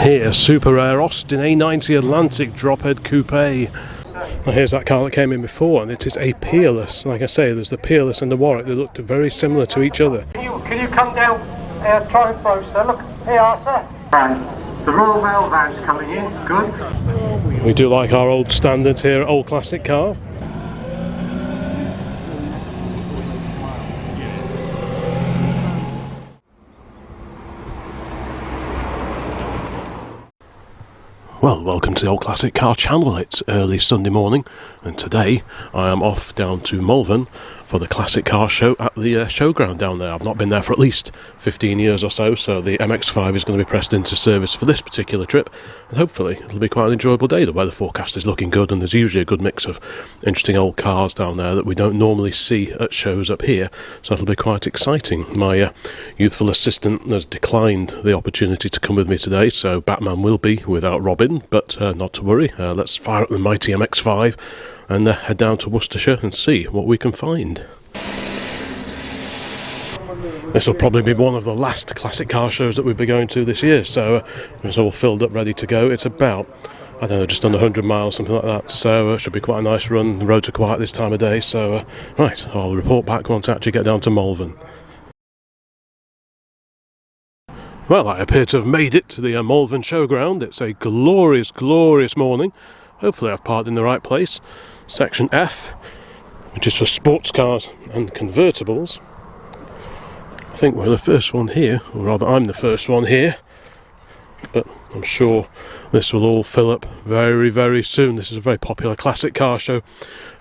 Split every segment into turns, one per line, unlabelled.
here, super rare Austin A90 Atlantic drophead coupe. Now here's that car that came in before, and it is a Peerless. Like I say, there's the Peerless and the Warwick. They looked very similar to each other.
Can you come down, Triumph Roadster? Look, here you are, sir. The Royal Mail van's coming in. Good.
We do like our old standards here at Old Classic Car. Well, welcome to the Old Classic Car channel. It's early Sunday morning, and today I am off down to Malvern for the Classic Car show at the showground down there. I've not been there for at least 15 years or so the MX-5 is going to be pressed into service for this particular trip, and hopefully it'll be quite an enjoyable day. The weather forecast is looking good, and there's usually a good mix of interesting old cars down there that we don't normally see at shows up here, so it'll be quite exciting. My youthful assistant has declined the opportunity to come with me today, so Batman will be without Robin, but not to worry. Let's fire up the mighty MX-5 and head down to Worcestershire and see what we can find. This will probably be one of the last classic car shows that we'll be going to this year, so it's all filled up, ready to go. It's about, I don't know, just under 100 miles, something like that, so it should be quite a nice run. The roads are quiet this time of day, so right, I'll report back once I actually get down to Malvern. Well, I appear to have made it to the Malvern showground. It's a glorious, glorious morning. Hopefully I've parked in the right place. Section F, which is for sports cars and convertibles. I think we're the first one here, or rather I'm the first one here, but I'm sure this will all fill up very, very soon. This is a very popular classic car show.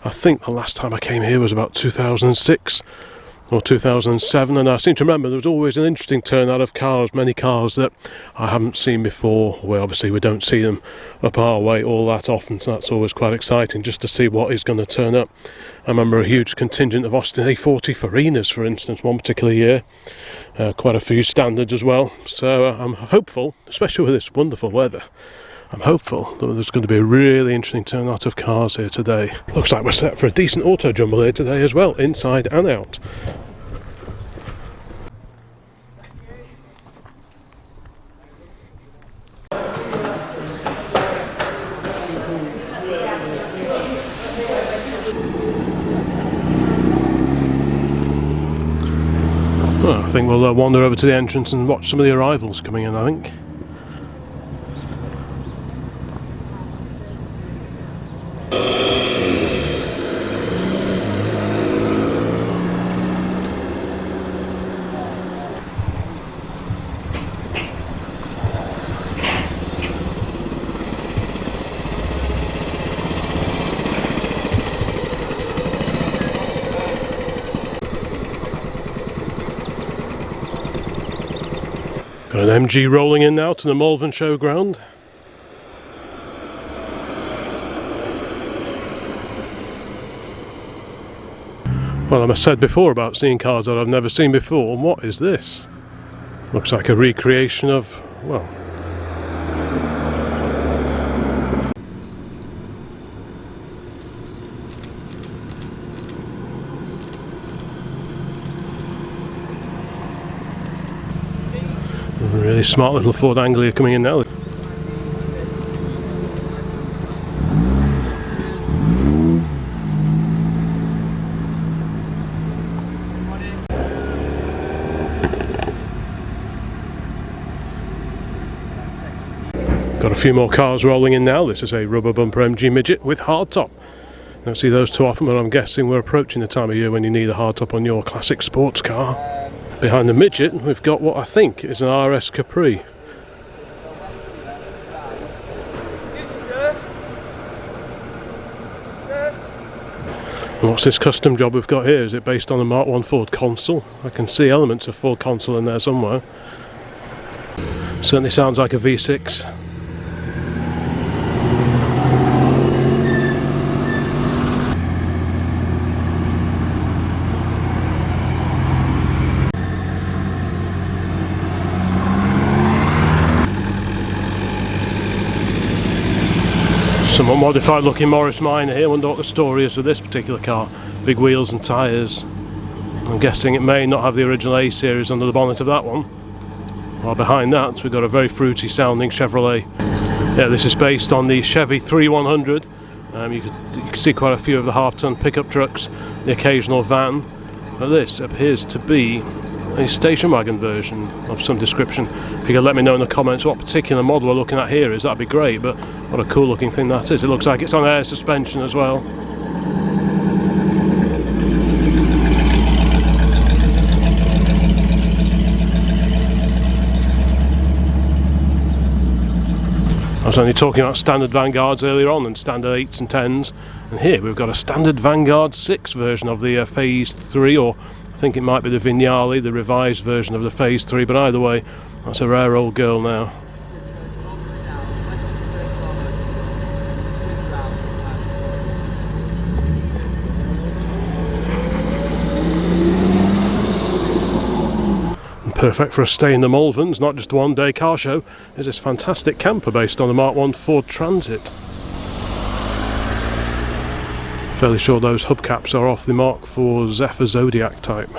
I think the last time I came here was about 2006 or 2007, and I seem to remember there was always an interesting turnout of cars, many cars that I haven't seen before, where obviously we don't see them up our way all that often, so that's always quite exciting just to see what is going to turn up. I remember a huge contingent of Austin A40 Farinas, for instance, one particular year, quite a few standards as well, so I'm hopeful, especially with this wonderful weather, I'm hopeful that there's going to be a really interesting turnout of cars here today. Looks like we're set for a decent auto jumble here today as well, inside and out. Well, I think we'll wander over to the entrance and watch some of the arrivals coming in, I think. Got an MG rolling in now to the Malvern showground. Well, I said before about seeing cars that I've never seen before, and what is this? Looks like a recreation of, well, really smart little Ford Anglia coming in now. Got a few more cars rolling in now. This is a rubber bumper MG midget with hardtop. Don't see those too often, but I'm guessing we're approaching the time of year when you need a hardtop on your classic sports car. Behind the midget we've got what I think is an RS Capri. And what's this custom job we've got here? Is it based on a Mark 1 Ford Consul? I can see elements of Ford Consul in there somewhere. Certainly sounds like a V6. Somewhat modified looking Morris Minor here. I wonder what the story is with this particular car. Big wheels and tyres. I'm guessing it may not have the original A series under the bonnet of that one. While behind that we've got a very fruity sounding Chevrolet. Yeah, this is based on the Chevy 3100. You can see quite a few of the half-ton pickup trucks, the occasional van, but this appears to be a station wagon version of some description. If you could let me know in the comments what particular model we're looking at here is, that'd be great. But what a cool looking thing that is. It looks like it's on air suspension as well. I was only talking about standard Vanguards earlier on and standard 8s and 10s, and here we've got a standard Vanguard 6 version of the Phase 3, or I think it might be the Vignale, the revised version of the Phase 3, but either way, that's a rare old girl now. Perfect for a stay in the Malverns, not just a one-day car show, is this fantastic camper based on the Mark I Ford Transit. Fairly sure those hubcaps are off the Mark IV Zephyr Zodiac type.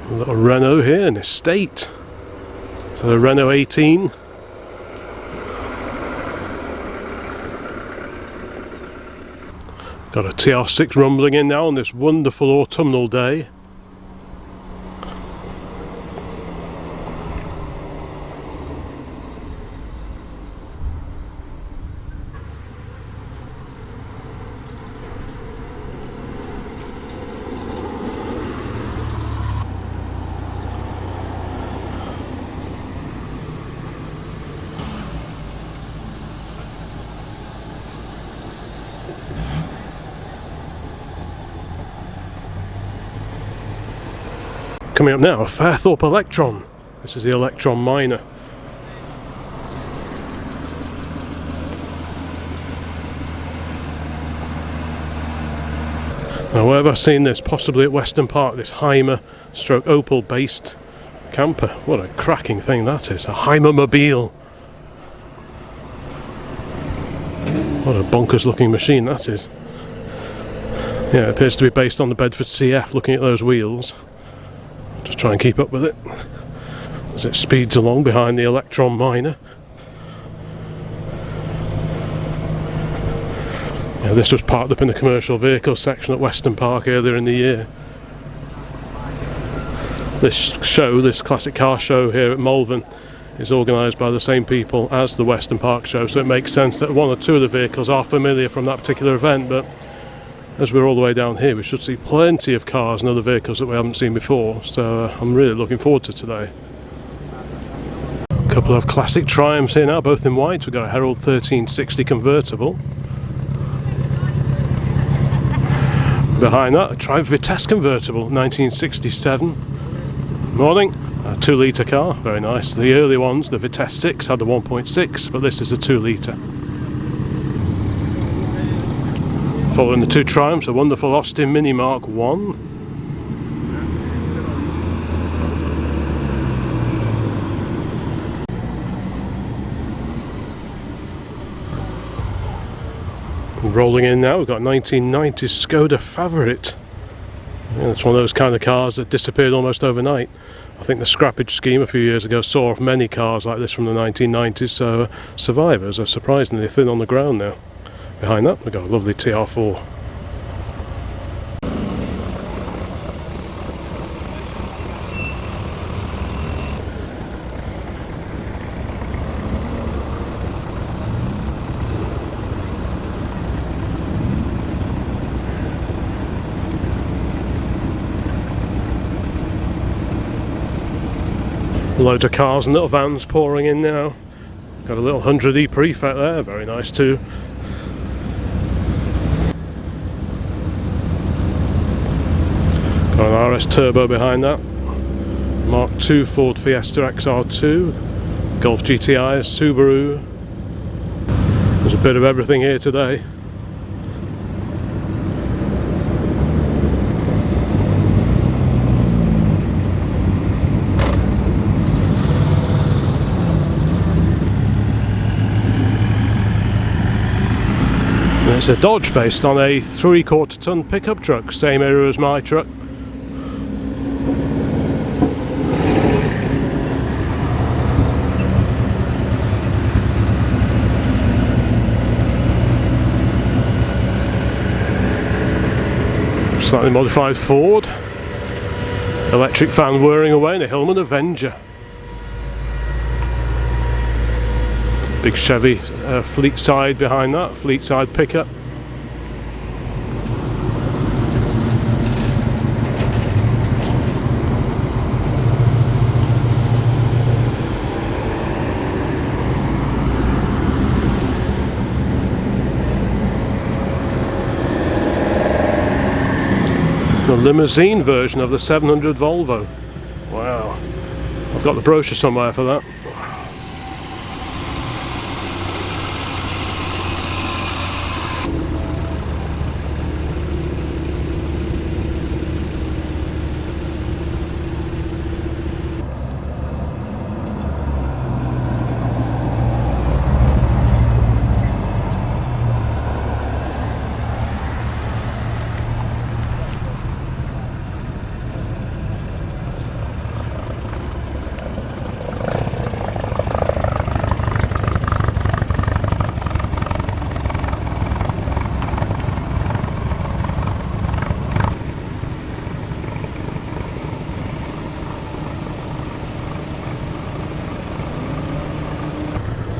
A little Renault here, an estate. So a Renault 18. Got a TR6 rumbling in now on this wonderful autumnal day. Coming up now, a Fairthorpe Electron. This is the Electron Minor. Now, where have I seen this? Possibly at Weston Park, this Heimer stroke Opel based camper. What a cracking thing that is, a Heimer Mobile. What a bonkers looking machine that is. Yeah, it appears to be based on the Bedford CF, looking at those wheels. Just try and keep up with it as it speeds along behind the Electron Minor. Yeah, this was parked up in the commercial vehicles section at Weston Park earlier in the year. This show, this classic car show here at Malvern, is organised by the same people as the Weston Park show, so it makes sense that one or two of the vehicles are familiar from that particular event. But as we're all the way down here, we should see plenty of cars and other vehicles that we haven't seen before, so I'm really looking forward to today. A couple of classic Triumphs here now, both in white. We've got a Herald 1360 convertible. Behind that, a Triumph Vitesse convertible, 1967. Morning, a 2 litre car, very nice. The early ones, the Vitesse 6, had the 1.6, but this is a 2 litre. Following the two Triumphs, a wonderful Austin Mini Mark I. Rolling in now, we've got a 1990 Skoda Favorit. Yeah, it's one of those kind of cars that disappeared almost overnight. I think the scrappage scheme a few years ago saw off many cars like this from the 1990s, so survivors are surprisingly thin on the ground now. Behind that, we've got a lovely TR4. Loads of cars and little vans pouring in now. Got a little 100E Prefect there, very nice too. Got an RS Turbo behind that. Mark II Ford Fiesta XR2. Golf GTIs, Subaru. There's a bit of everything here today. It's a Dodge based on a 3/4 ton pickup truck, same era as my truck. Slightly modified Ford. Electric fan whirring away in a Hillman Avenger. Big Chevy fleet side behind that, fleet side pickup. The limousine version of the 700 Volvo. Wow. I've got the brochure somewhere for that.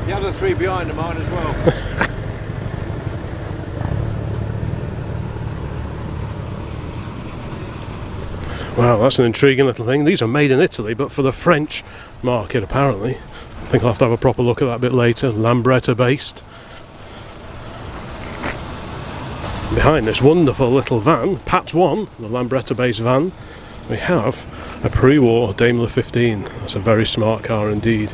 The other three behind are mine as well.
Wow, that's an intriguing little thing. These are made in Italy, but for the French market apparently. I think I'll have to have a proper look at that a bit later. Lambretta-based. Behind this wonderful little van, Pat 1, the Lambretta-based van, we have a pre-war Daimler 15. That's a very smart car indeed.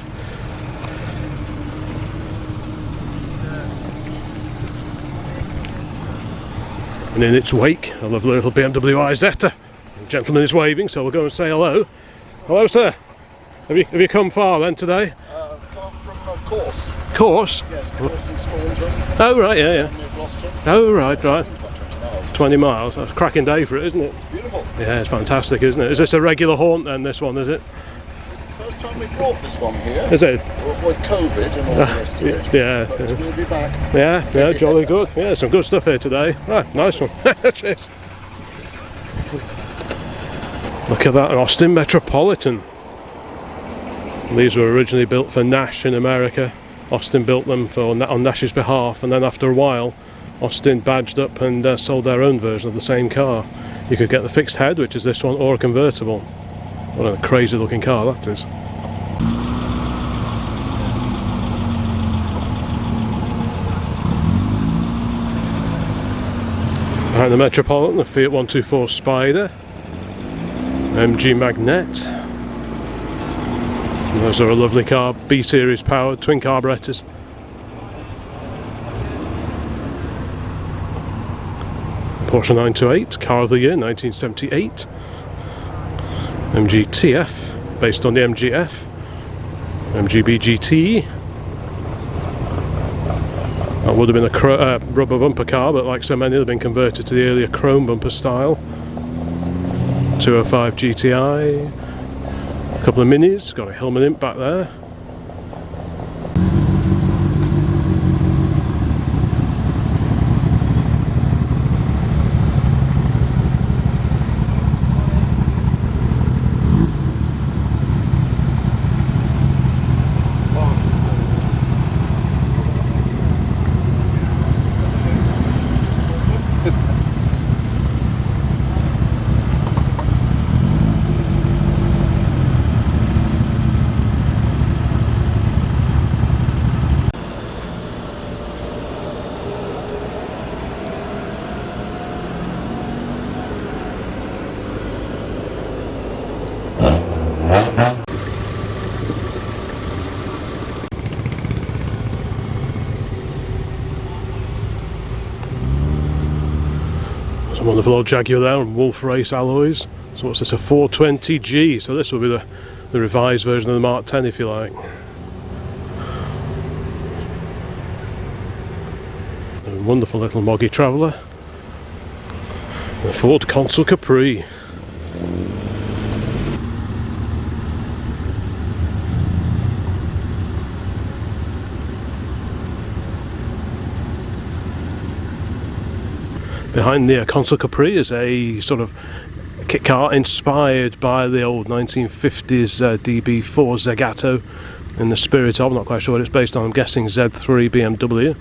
And in its wake, a lovely little BMW Isetta. The gentleman is waving, so we'll go and say hello. Hello, sir. Have you come far then today?
From Course.
Course?
Yes, Course in Staunton.
Oh, right, yeah.
Near Gloucester.
Oh, right.
About 20 miles.
20 miles. That's a cracking day for it, isn't it?
Beautiful.
Yeah, it's fantastic, isn't it? Is this a regular haunt then, this one, is it?
First time we brought this one here.
Is it?
With COVID and all the rest of it.
Yeah.
But we'll be back.
Yeah, jolly good. Yeah, some good stuff here today. Right, nice one. Cheers. Look at that, an Austin Metropolitan. These were originally built for Nash in America. Austin built them on Nash's behalf, and then after a while Austin badged up and sold their own version of the same car. You could get the fixed head, which is this one, or a convertible. What a crazy looking car that is. Behind the Metropolitan, the Fiat 124 Spider, MG Magnet. And those are a lovely car, B-series powered, twin carburetors. Porsche 928, car of the year, 1978. MG TF, based on the MGF. MGB GT. That would have been a rubber bumper car, but like so many, they've been converted to the earlier chrome bumper style. 205 GTI. A couple of minis, got a Hillman imp back there. Wonderful old Jaguar there on Wolf Race alloys. So what's this, a 420G? So this will be the revised version of the Mark 10 if you like. A wonderful little moggy traveller. The Ford Consul Capri. Behind the Consul Capri is a sort of kit car inspired by the old 1950s DB4 Zagato, in the spirit of, not quite sure what it's based on, I'm guessing Z3 BMW.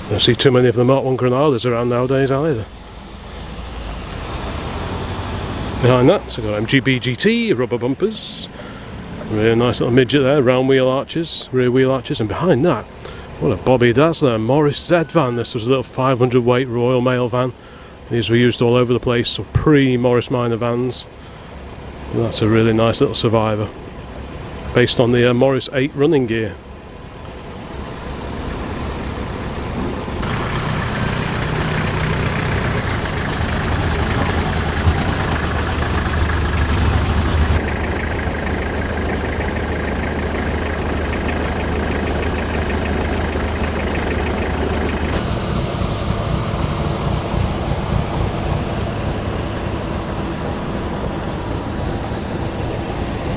I don't see too many of the Mark 1 Granadas around nowadays either. Behind that, so we've got MGB GT, rubber bumpers, really nice little midget there, round wheel arches, rear wheel arches, and behind that, what a Bobby Dazzler, Morris Z van. This was a little 500 weight Royal Mail van. These were used all over the place, so pre-Morris Minor vans. And that's a really nice little survivor, based on the Morris 8 running gear.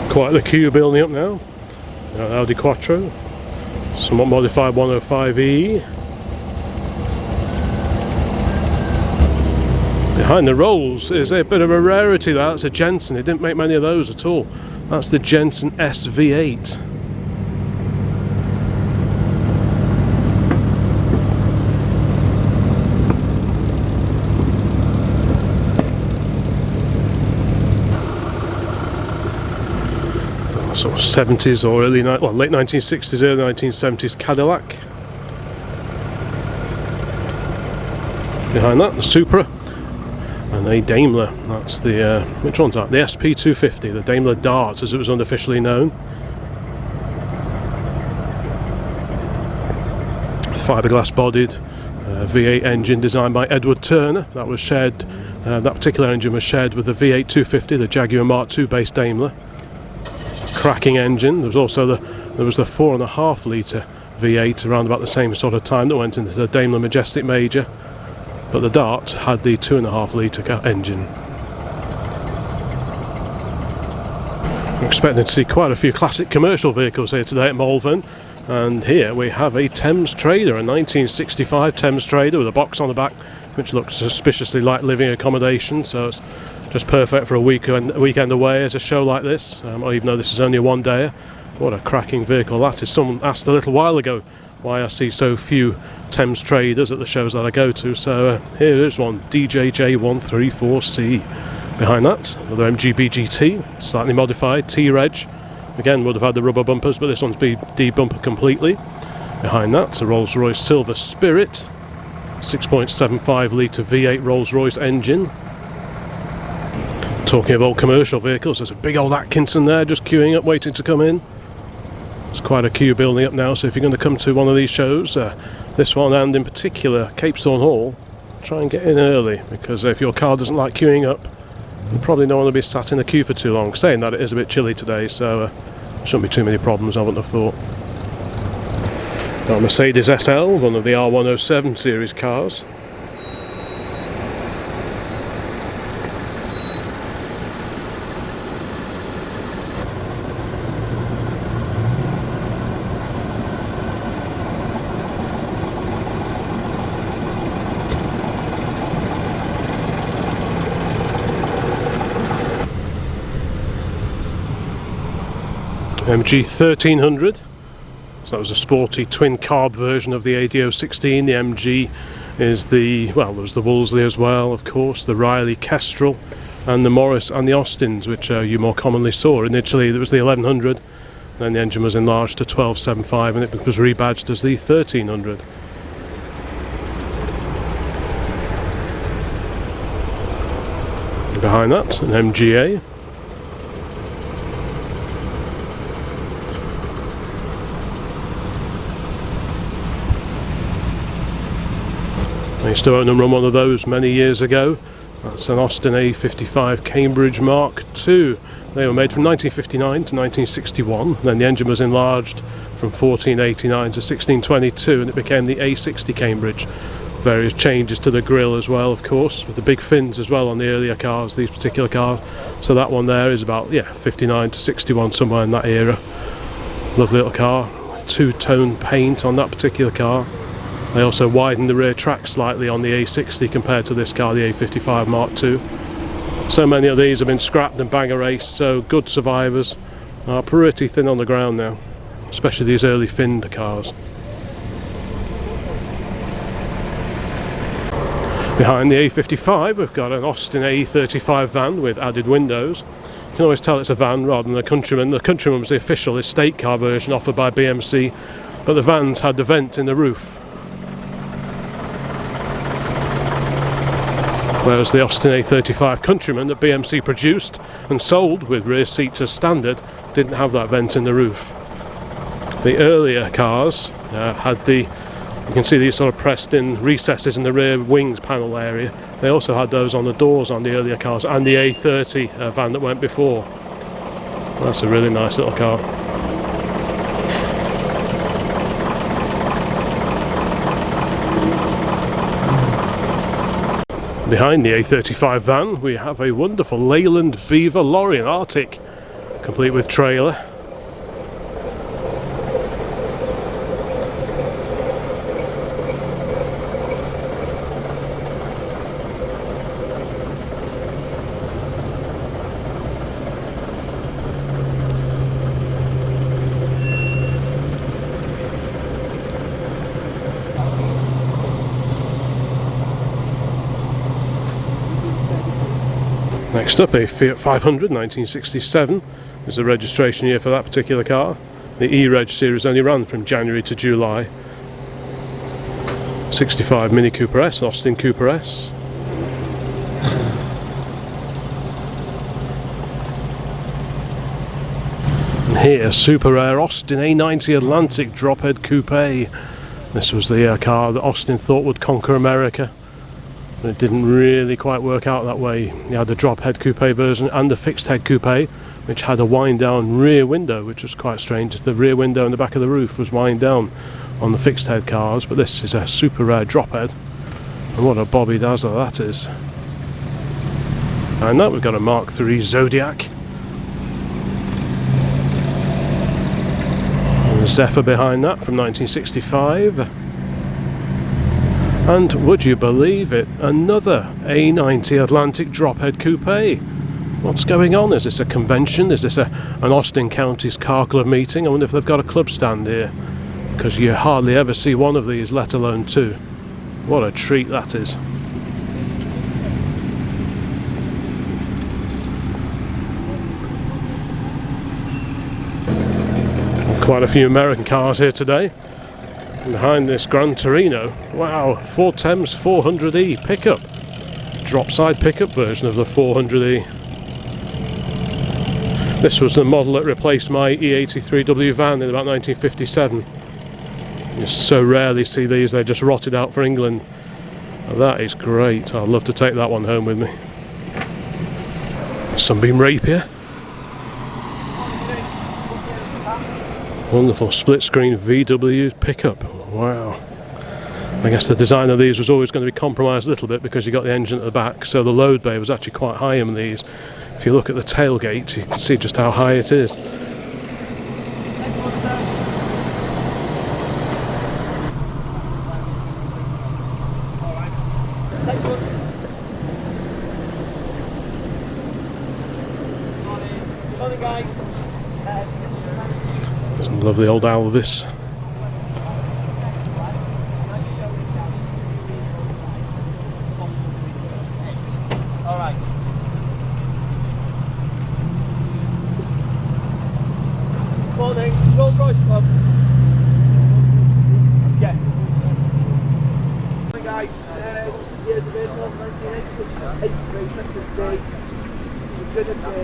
Quite the queue building up now. Audi Quattro, somewhat modified 105E. Behind the Rolls is a bit of a rarity. That's a Jensen. They didn't make many of those at all. That's the Jensen SV8. Sort of 70s or late 1960s, early 1970s Cadillac. Behind that, the Supra and a Daimler. That's the which one's that? The SP250, the Daimler Dart, as it was unofficially known. Fiberglass bodied V8 engine designed by Edward Turner. That was shared. That particular engine was shared with the V8 250, the Jaguar Mark II based Daimler. Cracking engine. There was also the 4.5 litre V8 around about the same sort of time that went into the Daimler Majestic Major, but the Dart had the 2.5 litre engine. I'm expecting to see quite a few classic commercial vehicles here today at Malvern, and here we have a Thames Trader, a 1965 Thames Trader with a box on the back which looks suspiciously like living accommodation, so it's just perfect for a weekend away as a show like this, even though this is only a one-dayer. What a cracking vehicle that is. Someone asked a little while ago why I see so few Thames Traders at the shows that I go to, so here is one, DJJ134C. Behind that, another MGB GT, slightly modified, T-Reg. Again, would have had the rubber bumpers, but this one's de-bumper completely. Behind that, a Rolls-Royce Silver Spirit, 6.75 litre V8 Rolls-Royce engine. Talking of old commercial vehicles, there's a big old Atkinson there just queuing up, waiting to come in. There's quite a queue building up now, so if you're going to come to one of these shows, this one and in particular Capesthorne Hall, try and get in early, because if your car doesn't like queuing up, you probably don't want to be sat in the queue for too long. Saying that, it is a bit chilly today, so there shouldn't be too many problems, I wouldn't have thought. Got a Mercedes SL, one of the R107 series cars. MG 1300, so that was a sporty twin carb version of the AD016. The MG is there was the Wolseley as well, of course, the Riley Kestrel, and the Morris and the Austins, which you more commonly saw. Initially there was the 1100, then the engine was enlarged to 1275 and it was rebadged as the 1300. Behind that, an MGA. I used to own and run one of those many years ago. That's an Austin A55 Cambridge Mark II. They were made from 1959 to 1961. Then the engine was enlarged from 1489 to 1622 and it became the A60 Cambridge. Various changes to the grille as well, of course, with the big fins as well on the earlier cars, these particular cars. So that one there is about 59 to 61, somewhere in that era. Lovely little car. Two-tone paint on that particular car. They also widened the rear track slightly on the A60 compared to this car, the A55 Mark II. So many of these have been scrapped and bang erased, so good survivors are pretty thin on the ground now, especially these early finned cars. Behind the A55 we've got an Austin A35 van with added windows. You can always tell it's a van rather than a Countryman. The Countryman was the official estate car version offered by BMC, but the vans had the vent in the roof. Whereas the Austin A35 Countryman that BMC produced and sold with rear seats as standard didn't have that vent in the roof. The earlier cars had the, you can see these sort of pressed in recesses in the rear wings panel area. They also had those on the doors on the earlier cars, and the A30 van that went before. That's a really nice little car. Behind the A35 van we have a wonderful Leyland Beaver lorry, an Arctic, complete with trailer. Next up, a Fiat 500 1967 is the registration year for that particular car. The E-Reg series only ran from January to July. 65 Mini Cooper S, Austin Cooper S. And here, super rare Austin A90 Atlantic drophead coupe. This was the car that Austin thought would conquer America. It didn't really quite work out that way. You had the drop head coupe version and the fixed head coupe, which had a wind down rear window, which was quite strange. The rear window in the back of the roof was wind down on the fixed head cars, but this is a super rare drop head, and what a bobby dazzler that is. And now we've got a Mark III Zodiac, and a Zephyr behind that from 1965. And would you believe it, another A90 Atlantic drophead coupe. What's going on? Is this a convention? Is this an Austin Counties car club meeting? I wonder if they've got a club stand here, because you hardly ever see one of these, let alone two. What a treat that is. Quite a few American cars here today. Behind this Gran Torino, wow, Ford Thames 400e pickup, dropside pickup version of the 400e. This was the model that replaced my E83W van in about 1957. You so rarely see these, they're just rotted out for England. That is great, I'd love to take that one home with me. Sunbeam Rapier. Wonderful split screen VW pickup. Wow. I guess the design of these was always going to be compromised a little bit because you got the engine at the back, so the load bay was actually quite high in these. If you look at the tailgate, you can see just how high it is. Some lovely old Alvis.
Morning, Rolls Royce Club. Yes. Hi guys, years of age, 1980, 83, second date. We're gonna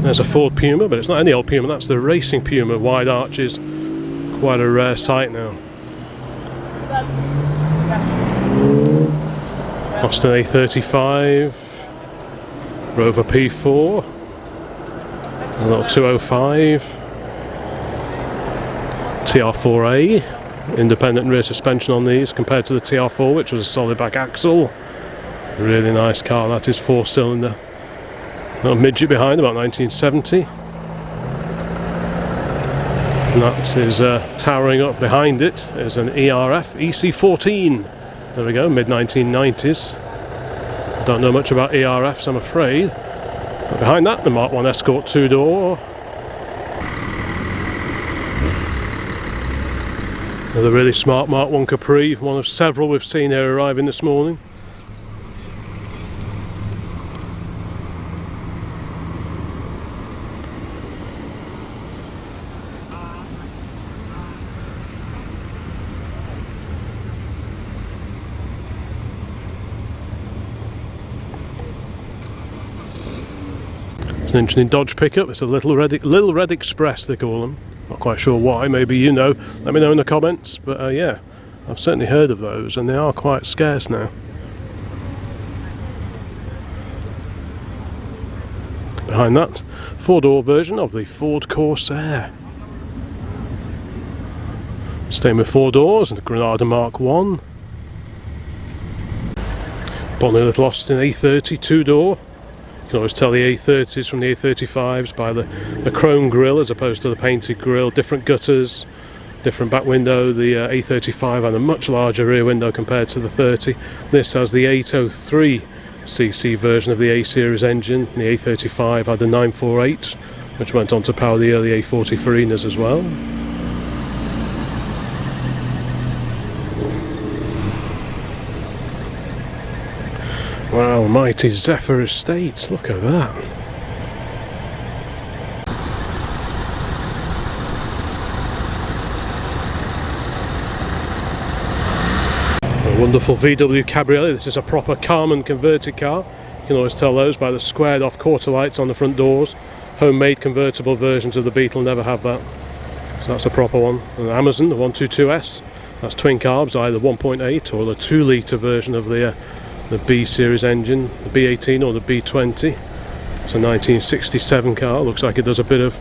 There's a Ford Puma, but it's not any old Puma, that's the racing Puma, wide arches, quite a rare sight now. Austin A35, Rover P4, a little 205. TR4A, independent rear suspension on these compared to the TR4, which was a solid back axle. Really nice car. That is 4-cylinder. Little midget behind, about 1970. And that is towering up behind it is an ERF EC14. There we go, mid-1990s. Don't know much about ERFs, I'm afraid. But behind that, the Mark 1 Escort 2-door. Another really smart Mark 1 Capri, one of several we've seen here arriving this morning. An interesting Dodge pickup. It's a Little Red Express they call them. Not quite sure why, maybe you know. Let me know in the comments. But yeah, I've certainly heard of those and they are quite scarce now. Behind that, 4-door version of the Ford Corsair. Staying with 4 doors, the Granada Mark 1. Bonny little Austin A30 2-door. You can always tell the A30s from the A35s by the chrome grille as opposed to the painted grille. Different gutters, different back window. The A35 had a much larger rear window compared to the 30. This has the 803cc version of the A-series engine. The A35 had the 948, which went on to power the early A40 Farinas as well. Wow, mighty Zephyr Estates, look at that. A wonderful VW Cabriolet. This is a proper Carman converted car. You can always tell those by the squared off quarter lights on the front doors. Homemade convertible versions of the Beetle never have that. So that's a proper one. And Amazon, the 122S, that's twin carbs, either 1.8 or the 2-litre version of the B series engine, the B18 or the B20. It's a 1967 car. Looks like it does a bit of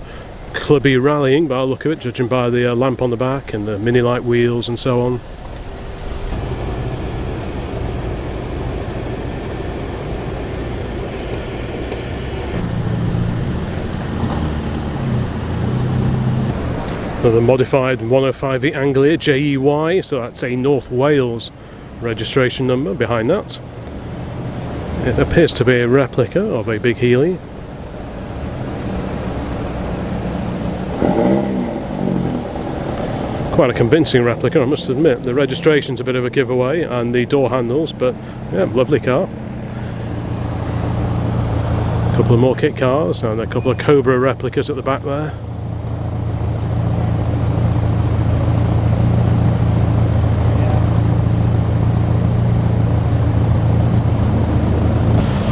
clubby rallying by the look of it, judging by the lamp on the back and the mini light wheels and so on. Another modified 105e Anglia JEY, so that's a North Wales registration number behind that. It appears to be a replica of a Big Healy. Quite a convincing replica, I must admit. The registration's a bit of a giveaway and the door handles, but yeah, lovely car. A couple of more kit cars and a couple of Cobra replicas at the back there.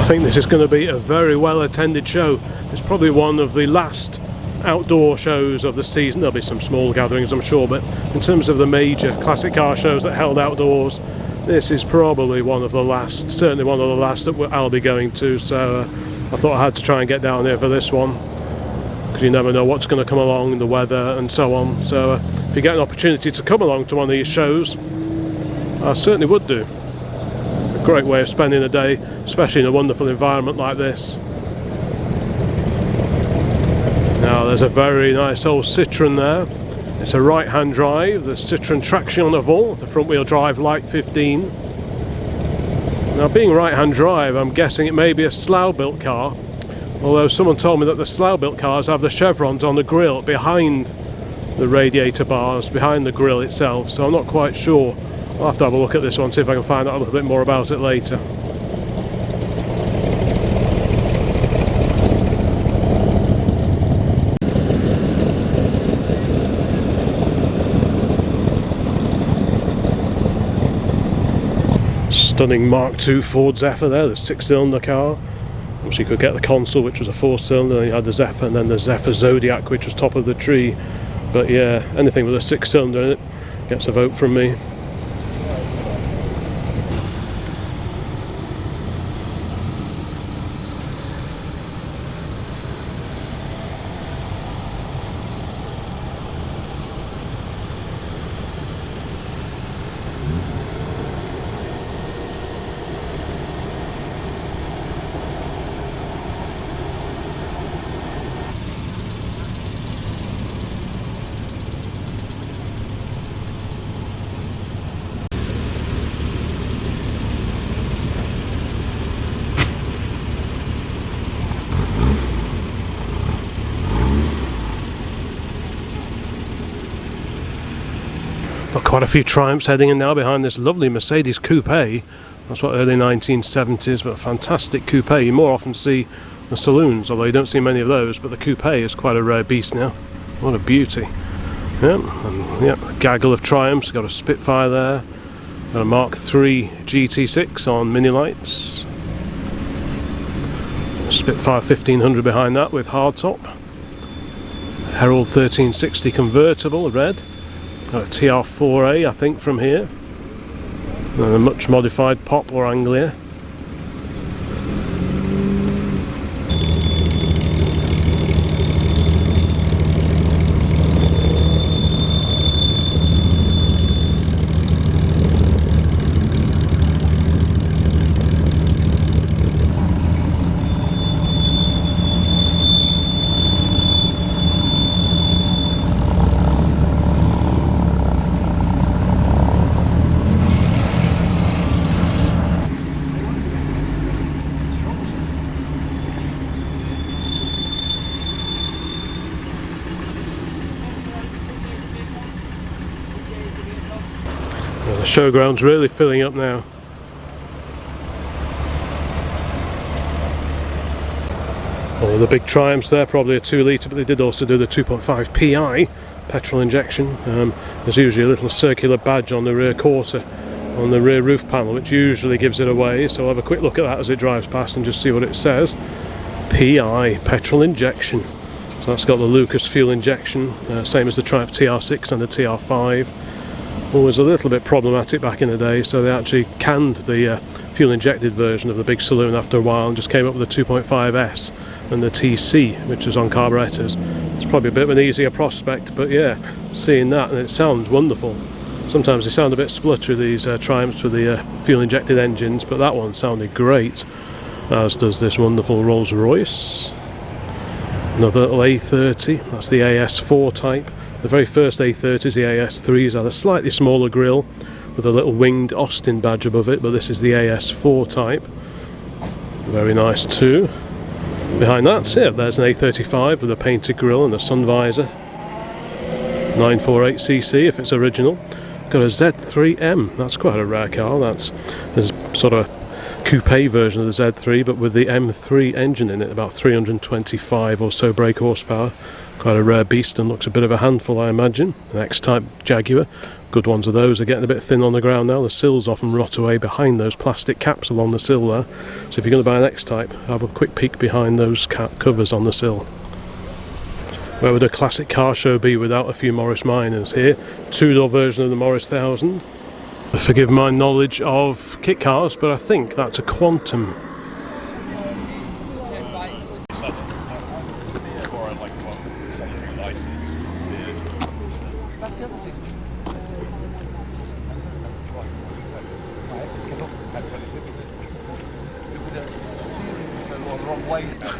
I think this is going to be a very well attended show. It's probably one of the last outdoor shows of the season. There'll be some small gatherings I'm sure, but in terms of the major classic car shows that held outdoors, this is probably one of the last, certainly one of the last that I'll be going to, so I thought I had to try and get down here for this one, because you never know what's going to come along, the weather and so on. So if you get an opportunity to come along to one of these shows, I certainly would do. A great way of spending a day, especially in a wonderful environment like this. Now there's a very nice old Citroen there. It's a right hand drive, the Citroen Traction Avant, the front wheel drive Light 15. Now being right hand drive, I'm guessing it may be a Slough built car, although someone told me that the Slough built cars have the chevrons on the grille behind the radiator bars, behind the grille itself, so I'm not quite sure. I'll have to have a look at this one, see if I can find out a little bit more about it later. Stunning Mark II Ford Zephyr there, the 6-cylinder car. Obviously you could get the Consul, which was a 4-cylinder, then you had the Zephyr, and then the Zephyr Zodiac, which was top of the tree. But yeah, anything with a 6-cylinder in it gets a vote from me. Got quite a few Triumphs heading in now behind this lovely Mercedes coupe. That's what early 1970s, but a fantastic coupe. You more often see the saloons, although you don't see many of those, but the coupe is quite a rare beast now. What a beauty. Yeah, and yeah, a gaggle of Triumphs. Got a Spitfire there. Got a Mark III GT6 on mini lights. Spitfire 1500 behind that with hardtop. Herald 1360 convertible, red. Got a TR4A, I think, from here. And a much modified Pop or Anglia. The showground's really filling up now. Oh, the big Triumphs there, probably a 2 litre, but they did also do the 2.5 PI petrol injection. There's usually a little circular badge on the rear quarter, on the rear roof panel, which usually gives it away, so I'll have a quick look at that as it drives past and just see what it says. PI, petrol injection. So that's got the Lucas fuel injection, same as the Triumph TR6 and the TR5. Always a little bit problematic back in the day, so they actually canned the fuel injected version of the big saloon after a while and just came up with the 2.5S and the TC, which was on carburetors. It's probably a bit of an easier prospect, but yeah, seeing that, and it sounds wonderful. Sometimes they sound a bit spluttery, these Triumphs with the fuel injected engines, but that one sounded great, as does this wonderful Rolls Royce. Another little A30, that's the AS4 type. The very first A30s, the AS3s, had a slightly smaller grille with a little winged Austin badge above it, but this is the AS4 type. Very nice too. Behind that, yeah, there's an A35 with a painted grille and a sun visor. 948cc if it's original. Got a Z3M, that's quite a rare car. That's sort of a coupe version of the Z3, but with the M3 engine in it, about 325 or so brake horsepower. Quite a rare beast and looks a bit of a handful, I imagine. An X-Type Jaguar. Good ones of those are getting a bit thin on the ground now. The sills often rot away behind those plastic caps along the sill there. So if you're going to buy an X-Type, have a quick peek behind those covers on the sill. Where would a classic car show be without a few Morris Minors? Here, two-door version of the Morris 1000. Forgive my knowledge of kit cars, but I think that's a Quantum.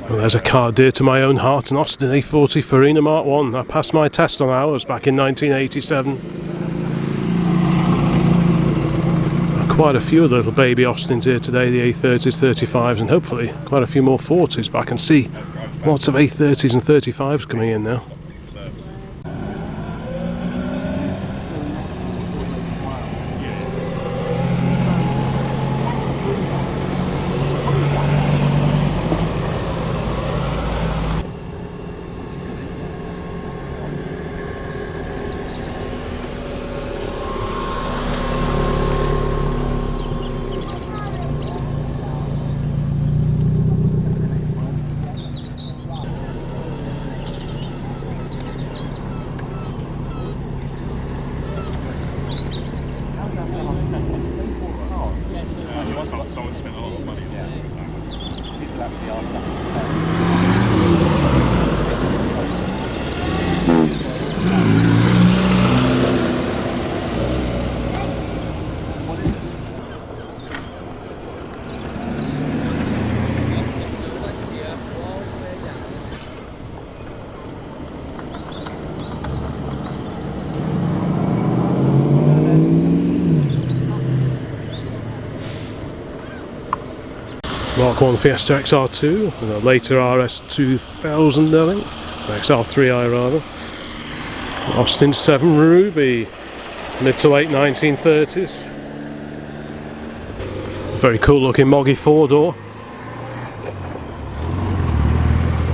Well, there's a car dear to my own heart, an Austin A40 Farina Mark 1. I passed my test on ours back in 1987. Quite a few little baby Austins here today, the A30s, 35s, and hopefully quite a few more 40s, but I can see lots of A30s and 35s coming in now. Mark 1 Fiesta XR2 and a later RS2000, I think, XR3i rather. Austin 7 Ruby, Mid to late 1930s. Very cool looking Moggy 4-door.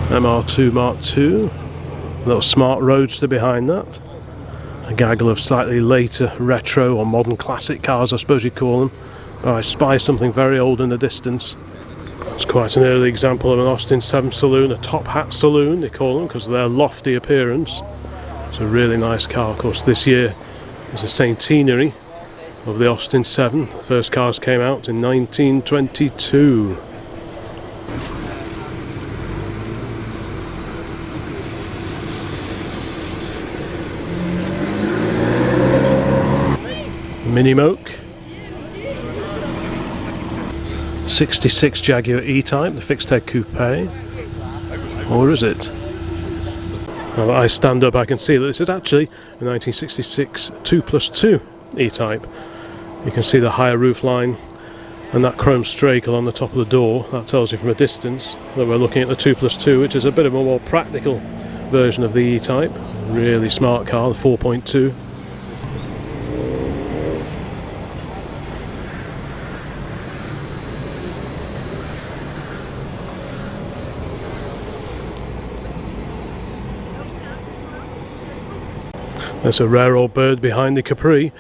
MR2 Mark II. A little smart roadster behind that. A gaggle of slightly later retro or modern classic cars, I suppose you'd call them. I spy something very old in the distance. It's quite an early example of an Austin 7 saloon, a top hat saloon they call them because of their lofty appearance. It's a really nice car. Of course, this year is the centenary of the Austin 7. The first cars came out in 1922. Mini Moke. 66 Jaguar E-Type, the fixed head coupe. Or is it? Now that I stand up I can see that this is actually a 1966 2+2 E-Type. You can see the higher roofline and that chrome strake along the top of the door. That tells you from a distance that we're looking at the 2+2, which is a bit of a more practical version of the E-Type. Really smart car, the 4.2. There's a rare old bird behind the Capri.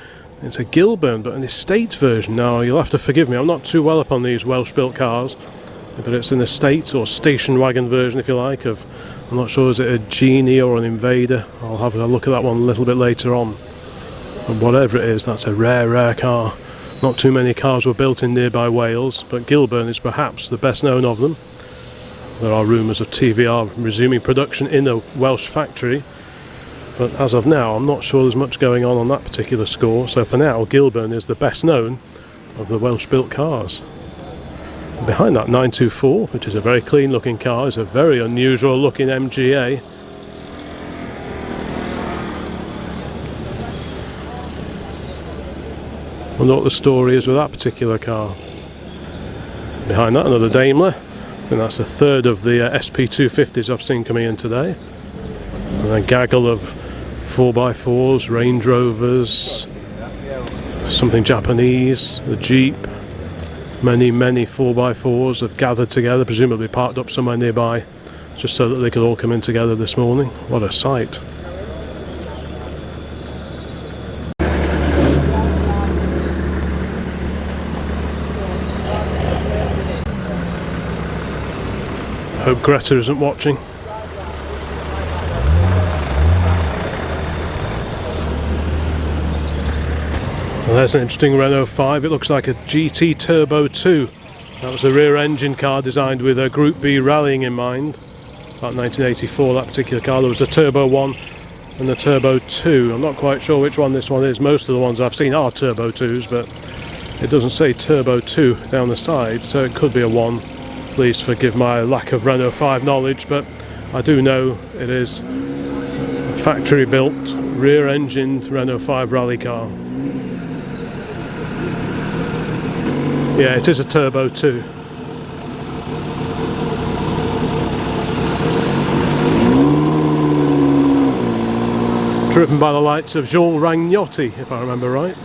It's a Gilburn, but an estate version. Now, you'll have to forgive me, I'm not too well up on these Welsh-built cars, but it's an estate or station wagon version, if you like, of, I'm not sure, is it a Genie or an Invader? I'll have a look at that one a little bit later on. And whatever it is, that's a rare, rare car. Not too many cars were built in nearby Wales, but Gilburn is perhaps the best known of them. There are rumours of TVR resuming production in a Welsh factory, but as of now I'm not sure there's much going on that particular score, so for now Gilburn is the best known of the Welsh built cars. And behind that 924, which is a very clean looking car, is a very unusual looking MGA. I wonder what the story is with that particular car. Behind that another Daimler, and that's the third of the SP250s I've seen coming in today. And a gaggle of 4x4s, Range Rovers, something Japanese, a Jeep. Many 4x4s have gathered together, presumably parked up somewhere nearby, just so that they could all come in together this morning. What a sight. Hope Greta isn't watching. Well, there's an interesting Renault 5. It looks like a GT Turbo 2. That was the rear engine car designed with a Group B rallying in mind. About 1984, that particular car. There was a Turbo 1 and the Turbo 2. I'm not quite sure which one this one is. Most of the ones I've seen are Turbo 2s, but it doesn't say Turbo 2 down the side, so it could be a 1. Please forgive my lack of Renault 5 knowledge, but I do know it is a factory built, rear engined Renault 5 rally car. Yeah, it is a Turbo 2. Driven by the likes of Jean Ragnotti, if I remember right.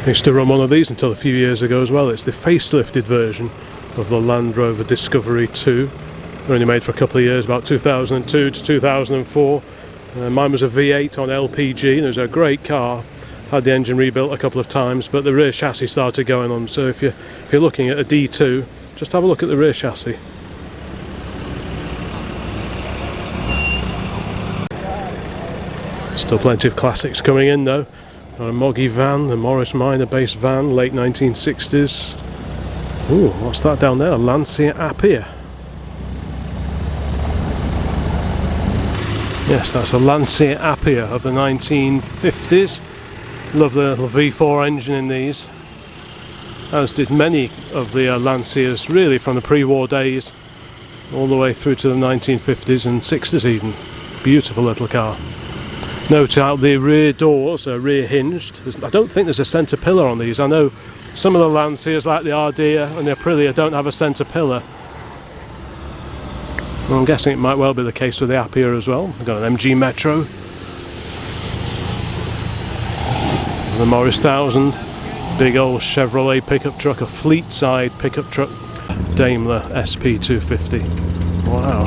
I used to run one of these until a few years ago as well. It's the facelifted version of the Land Rover Discovery 2. They're only made for a couple of years, about 2002 to 2004. Mine was a V8 on LPG, and it was a great car. Had the engine rebuilt a couple of times, but the rear chassis started going on. So if you're looking at a D2, just have a look at the rear chassis. Still plenty of classics coming in though. Got a Moggy van, the Morris Minor-based van, late 1960s. Ooh, what's that down there? A Lancia Appia. Yes, that's a Lancia Appia of the 1950s. Love the little V4 engine in these, as did many of the Lancias, really from the pre-war days. all the way through to the 1950s and 60s even. Beautiful little car. Note out the rear doors are rear hinged. I don't think there's a centre pillar on these. I know some of the Lancias like the Ardea and the Aprilia don't have a centre pillar. Well, I'm guessing it might well be the case with the Appia as well. We've got an MG Metro, the Morris 1000, big old Chevrolet pickup truck, a fleet side pickup truck, Daimler SP250. Wow,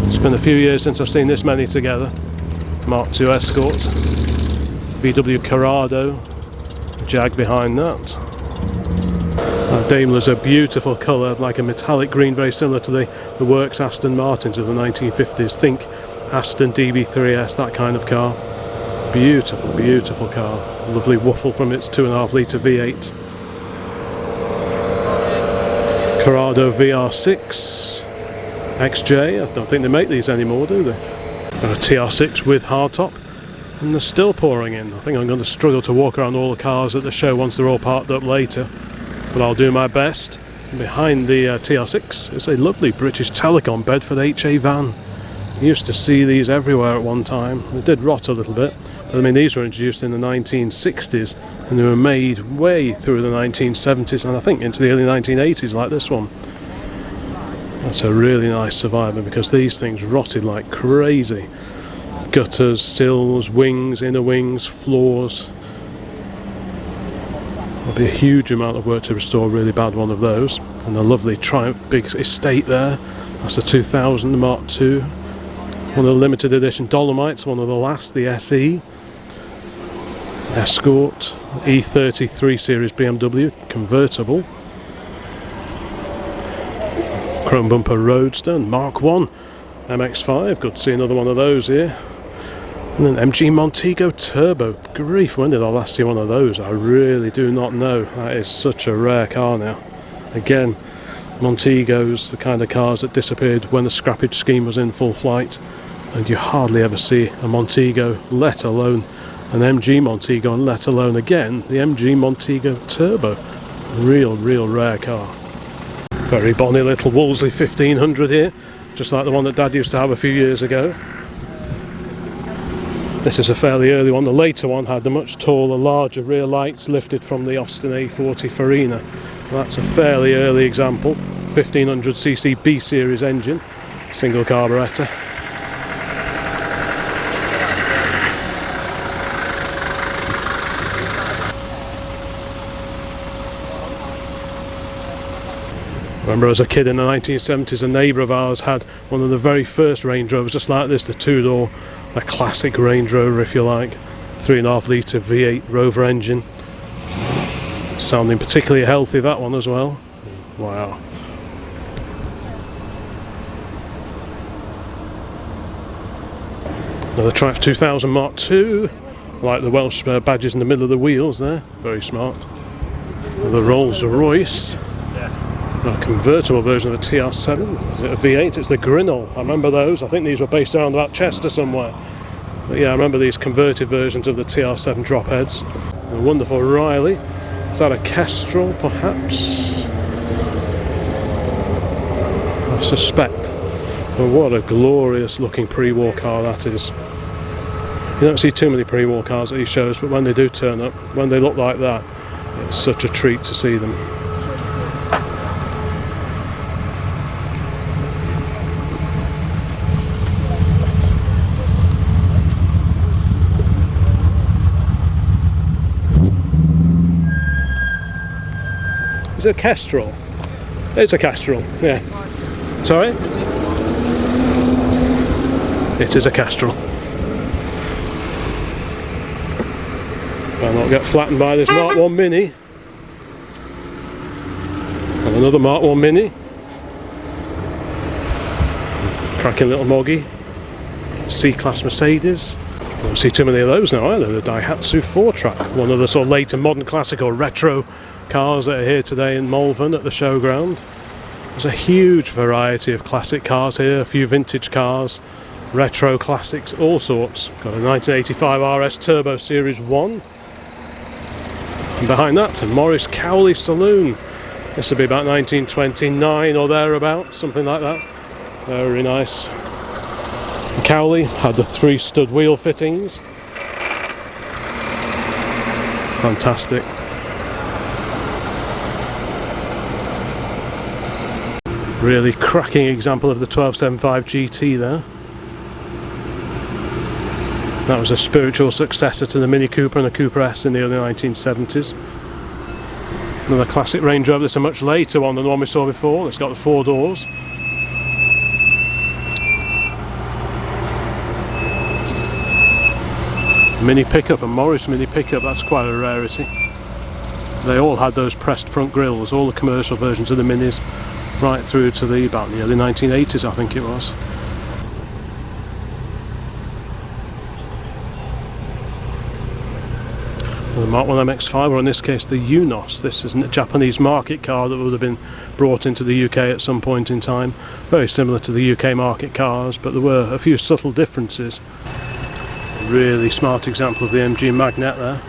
it's been a few years since I've seen this many together. Mark II Escort, VW Corrado, Jag behind that. Daimler's a beautiful colour, like a metallic green, very similar to the Works Aston Martins of the 1950s. Think Aston DB3S, that kind of car. Beautiful, beautiful car. Lovely waffle from its 2.5 litre V8. Corrado VR6 XJ. I don't think they make these anymore, do they? Got a TR6 with hardtop, and they're still pouring in. I think I'm going to struggle to walk around all the cars at the show once they're all parked up later, but I'll do my best. Behind the TR6 is a lovely British Telecom Bedford HA van. Used to see these everywhere at one time. They did rot a little bit. I mean, these were introduced in the 1960s and they were made way through the 1970s and I think into the early 1980s, like this one. That's a really nice survivor because these things rotted like crazy. Gutters, sills, wings, inner wings, floors. There'll be a huge amount of work to restore a really bad one of those. And a lovely Triumph big estate there. That's a 2000 Mark II. One of the limited edition Dolomites, one of the last, the SE. Escort, E30 3 Series BMW, convertible. Chrome bumper Roadster, Mark 1 MX-5, good to see another one of those here. And then MG Montego Turbo, grief, when did I last see one of those? I really do not know. That is such a rare car now. Again, Montegos, the kind of cars that disappeared when the scrappage scheme was in full flight, and you hardly ever see a Montego, let alone an MG Montego, and let alone again the MG Montego Turbo. Real rare car. Very bonny little Wolseley 1500 here, just like the one that Dad used to have a few years ago. This is a fairly early one. The later one had the much taller, larger rear lights lifted from the Austin A40 Farina. That's a fairly early example. 1500cc B series engine, single carburettor. I remember as a kid in the 1970s, a neighbour of ours had one of the very first Range Rovers just like this, the two-door, a classic Range Rover if you like, 3.5 litre V8 Rover engine, sounding particularly healthy, that one as well. Wow. Another Triumph 2000 Mark II, like the Welsh badges in the middle of the wheels there, very smart. The Rolls Royce. A convertible version of a TR7. Is it a V8? It's the Grinnell. I remember those. I think these were based around about Chester somewhere. But yeah, I remember these converted versions of the TR7 dropheads. A wonderful Riley. Is that a Kestrel, perhaps? I suspect. But what a glorious looking pre-war car that is. You don't see too many pre-war cars at these shows, but when they do turn up, when they look like that, it's such a treat to see them. Is it a Kestrel? It's a Kestrel, yeah. Sorry? It is a Kestrel. I'll not get flattened by this Mark 1 Mini. And another Mark 1 Mini. Cracking little moggy. C-Class Mercedes. Don't see too many of those now either. The Daihatsu 4-track. One of the sort of later modern classic or retro cars that are here today in Malvern at the showground. There's a huge variety of classic cars here, a few vintage cars, retro classics, all sorts. Got a 1985 RS Turbo Series 1. And behind that, a Morris Cowley Saloon. This will be about 1929 or thereabouts, something like that. very nice. The Cowley had the 3 stud wheel fittings. Fantastic. Really cracking example of the 1275 GT there. That was a spiritual successor to the Mini Cooper and the Cooper S in the early 1970s. Another classic Range Rover. This is a much later one than the one we saw before. It's got the 4 doors. Mini pickup, a Morris Mini pickup, that's quite a rarity. They all had those pressed front grills, all the commercial versions of the Minis, right through to about the early 1980s, I think it was. The Mark 1 MX-5, or in this case the Unos. This is a Japanese market car that would have been brought into the UK at some point in time. Very similar to the UK market cars, but there were a few subtle differences. Really smart example of the MG Magnet there.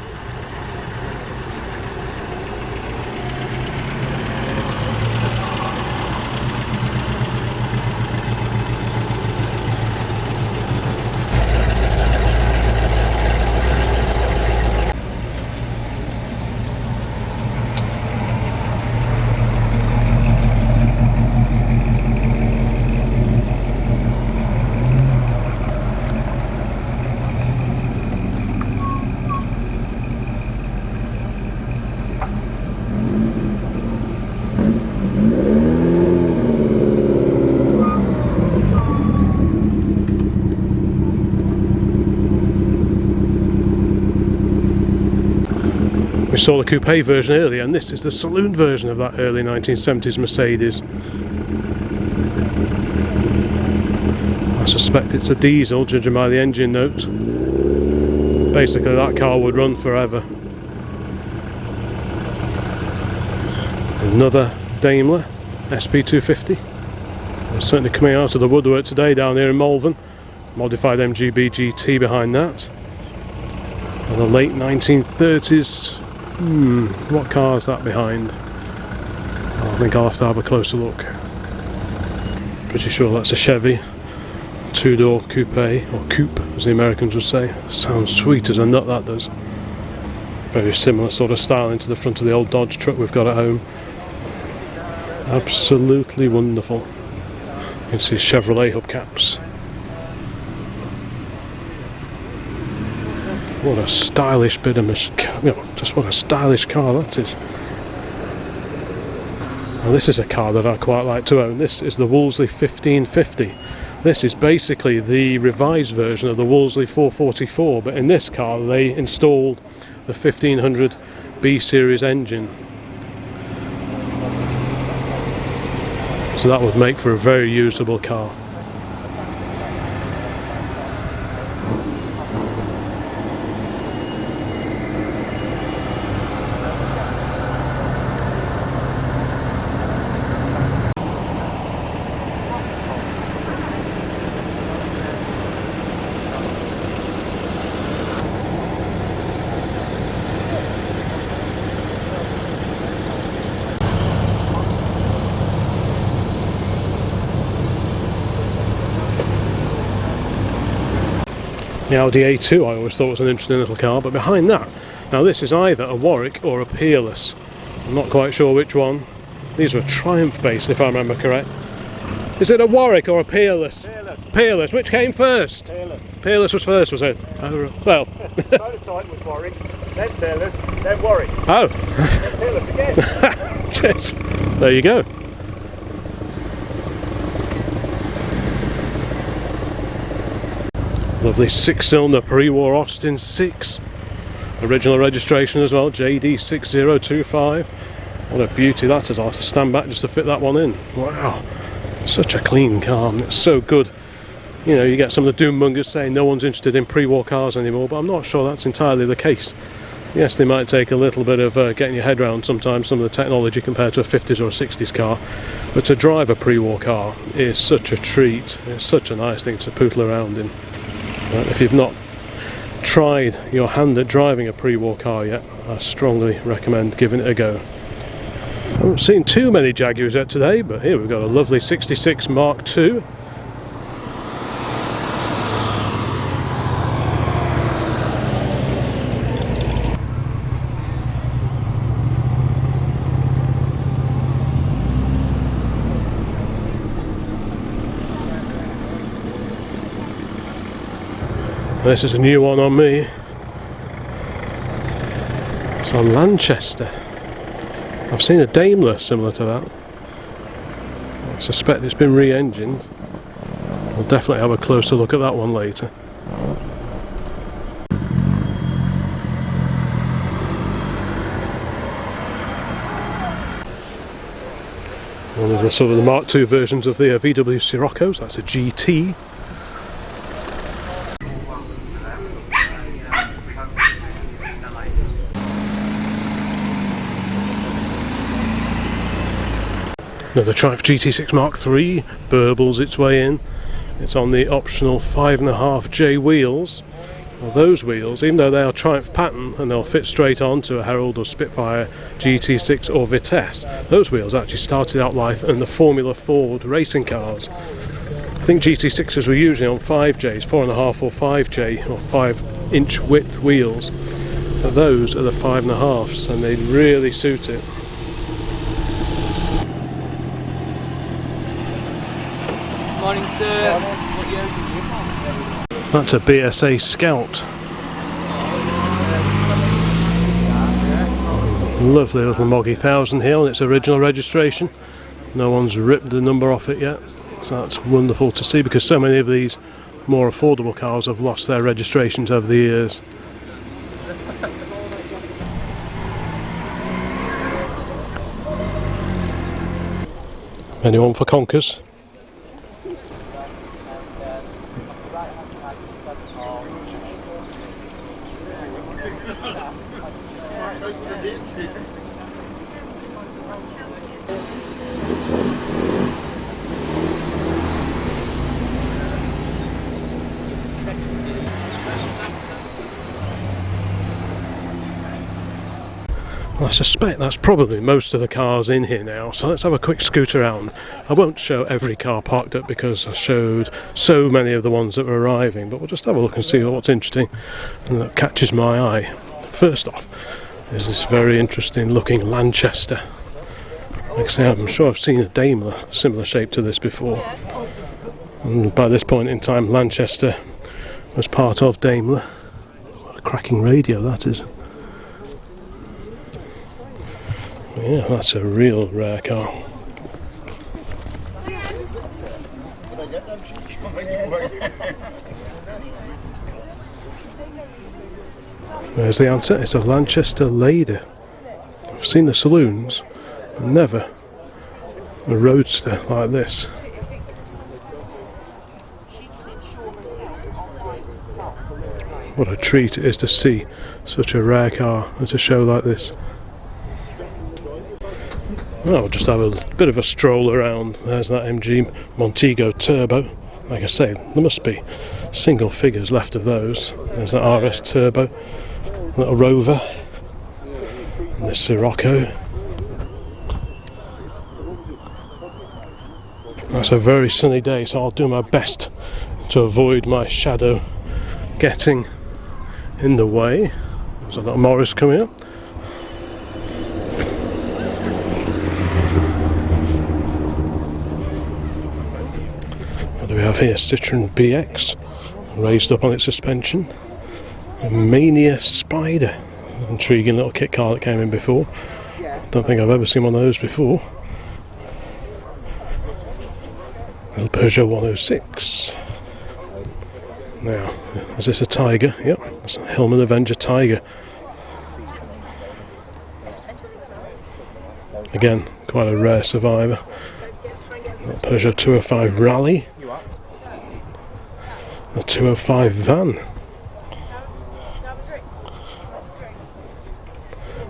We saw the coupe version earlier, and this is the saloon version of that early 1970s Mercedes. I suspect it's a diesel, judging by the engine note. Basically that car would run forever. Another Daimler SP250. It's certainly coming out of the woodwork today down here in Malvern. Modified MGB GT behind that. And the late 1930s. What car is that behind? I think I'll have to have a closer look. Pretty sure that's a Chevy 2-door coupe, or coupe as the Americans would say. Sounds sweet as a nut, that does. Very similar sort of styling to the front of the old Dodge truck we've got at home. Absolutely wonderful. You can see Chevrolet hubcaps. What a stylish bit of just what a stylish car that is. Now this is a car that I quite like to own. This is the Wolseley 1550. This is basically the revised version of the Wolseley 444, but in this car they installed the 1500 B series engine. So that would make for a very usable car. The Audi A2 I always thought was an interesting little car, but behind that, now this is either a Warwick or a Peerless. I'm not quite sure which one. These were Triumph based if I remember correct. Is it a Warwick or a Peerless?
Peerless.
Peerless. Which came first?
Peerless.
Peerless was first, was it? Oh, well.
Prototype was Warwick, then Peerless, then Warwick.
Oh.
Then Peerless again.
Jeez. There you go. Lovely 6-cylinder pre-war Austin 6. Original registration as well, JD6025. What a beauty that is. I'll have to stand back just to fit that one in. Wow. Such a clean car, and it's so good. You know, you get some of the doommongers saying no one's interested in pre-war cars anymore, but I'm not sure that's entirely the case. Yes, they might take a little bit of getting your head around sometimes some of the technology compared to a 50s or a 60s car, but to drive a pre-war car is such a treat. It's such a nice thing to poodle around in. If you've not tried your hand at driving a pre-war car yet, I strongly recommend giving it a go. I haven't seen too many Jaguars yet today, but here we've got a lovely 66 Mark II This is a new one on me. It's a Lanchester. I've seen a Daimler similar to that. I suspect it's been re-engined. We'll definitely have a closer look at that one later. One of the sort of the Mark II versions of the VW Siroccos. That's a GT. Another Triumph GT6 Mark III burbles its way in. It's on the optional 5.5J wheels. Well, those wheels, even though they are Triumph pattern and they'll fit straight onto a Herald or Spitfire GT6 or Vitesse, those wheels actually started out life in the Formula Ford racing cars. I think GT6s were usually on 5Js, 4.5 or 5J or 5-inch width wheels, but those are the 5.5s and they really suit it.
Morning, sir. What year is it?
That's a BSA Scout. Lovely little Moggy 1000 here on its original registration. No one's ripped the number off it yet, so that's wonderful to see because so many of these more affordable cars have lost their registrations over the years. Anyone for conkers? I suspect that's probably most of the cars in here now, so let's have a quick scoot around. I won't show every car parked up because I showed so many of the ones that were arriving, but we'll just have a look and see what's interesting and that catches my eye. First off is this very interesting looking Lanchester. Like I say, I'm sure I've seen a Daimler similar shape to this before, and by this point in time Lanchester was part of Daimler. What a cracking radio that is. Yeah, that's a real rare car. There's the answer. It's a Lanchester Lady. I've seen the saloons, never a roadster like this. What a treat it is to see such a rare car at a show like this. Well, we'll just have a bit of a stroll around. There's that MG Montego Turbo. Like I say, there must be single figures left of those. There's that RS Turbo, little Rover, and the Sirocco. That's a very sunny day, so I'll do my best to avoid my shadow getting in the way. There's a little Morris coming up. We have here Citroen BX raised up on its suspension, a Mania Spider, intriguing little kit car that came in before. Don't think I've ever seen one of those before. Little Peugeot 106. Now, is this a Tiger? Yep, it's a Hillman Avenger Tiger. Again, quite a rare survivor. Little Peugeot 205 Rally. A 205 van,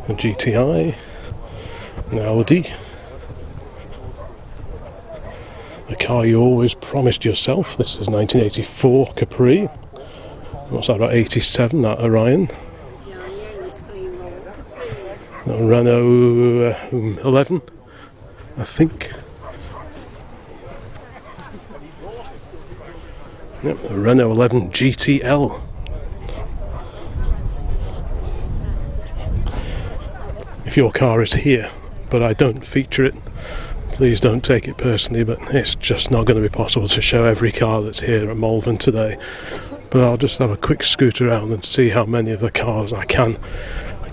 a GTI, an Audi, the car you always promised yourself. This is 1984 Capri. What's that, about 87, that Orion. A Renault 11, I think. Yep, a Renault 11 GTL. If your car is here, but I don't feature it, please don't take it personally, but it's just not going to be possible to show every car that's here at Malvern today. but I'll just have a quick scoot around and see how many of the cars I can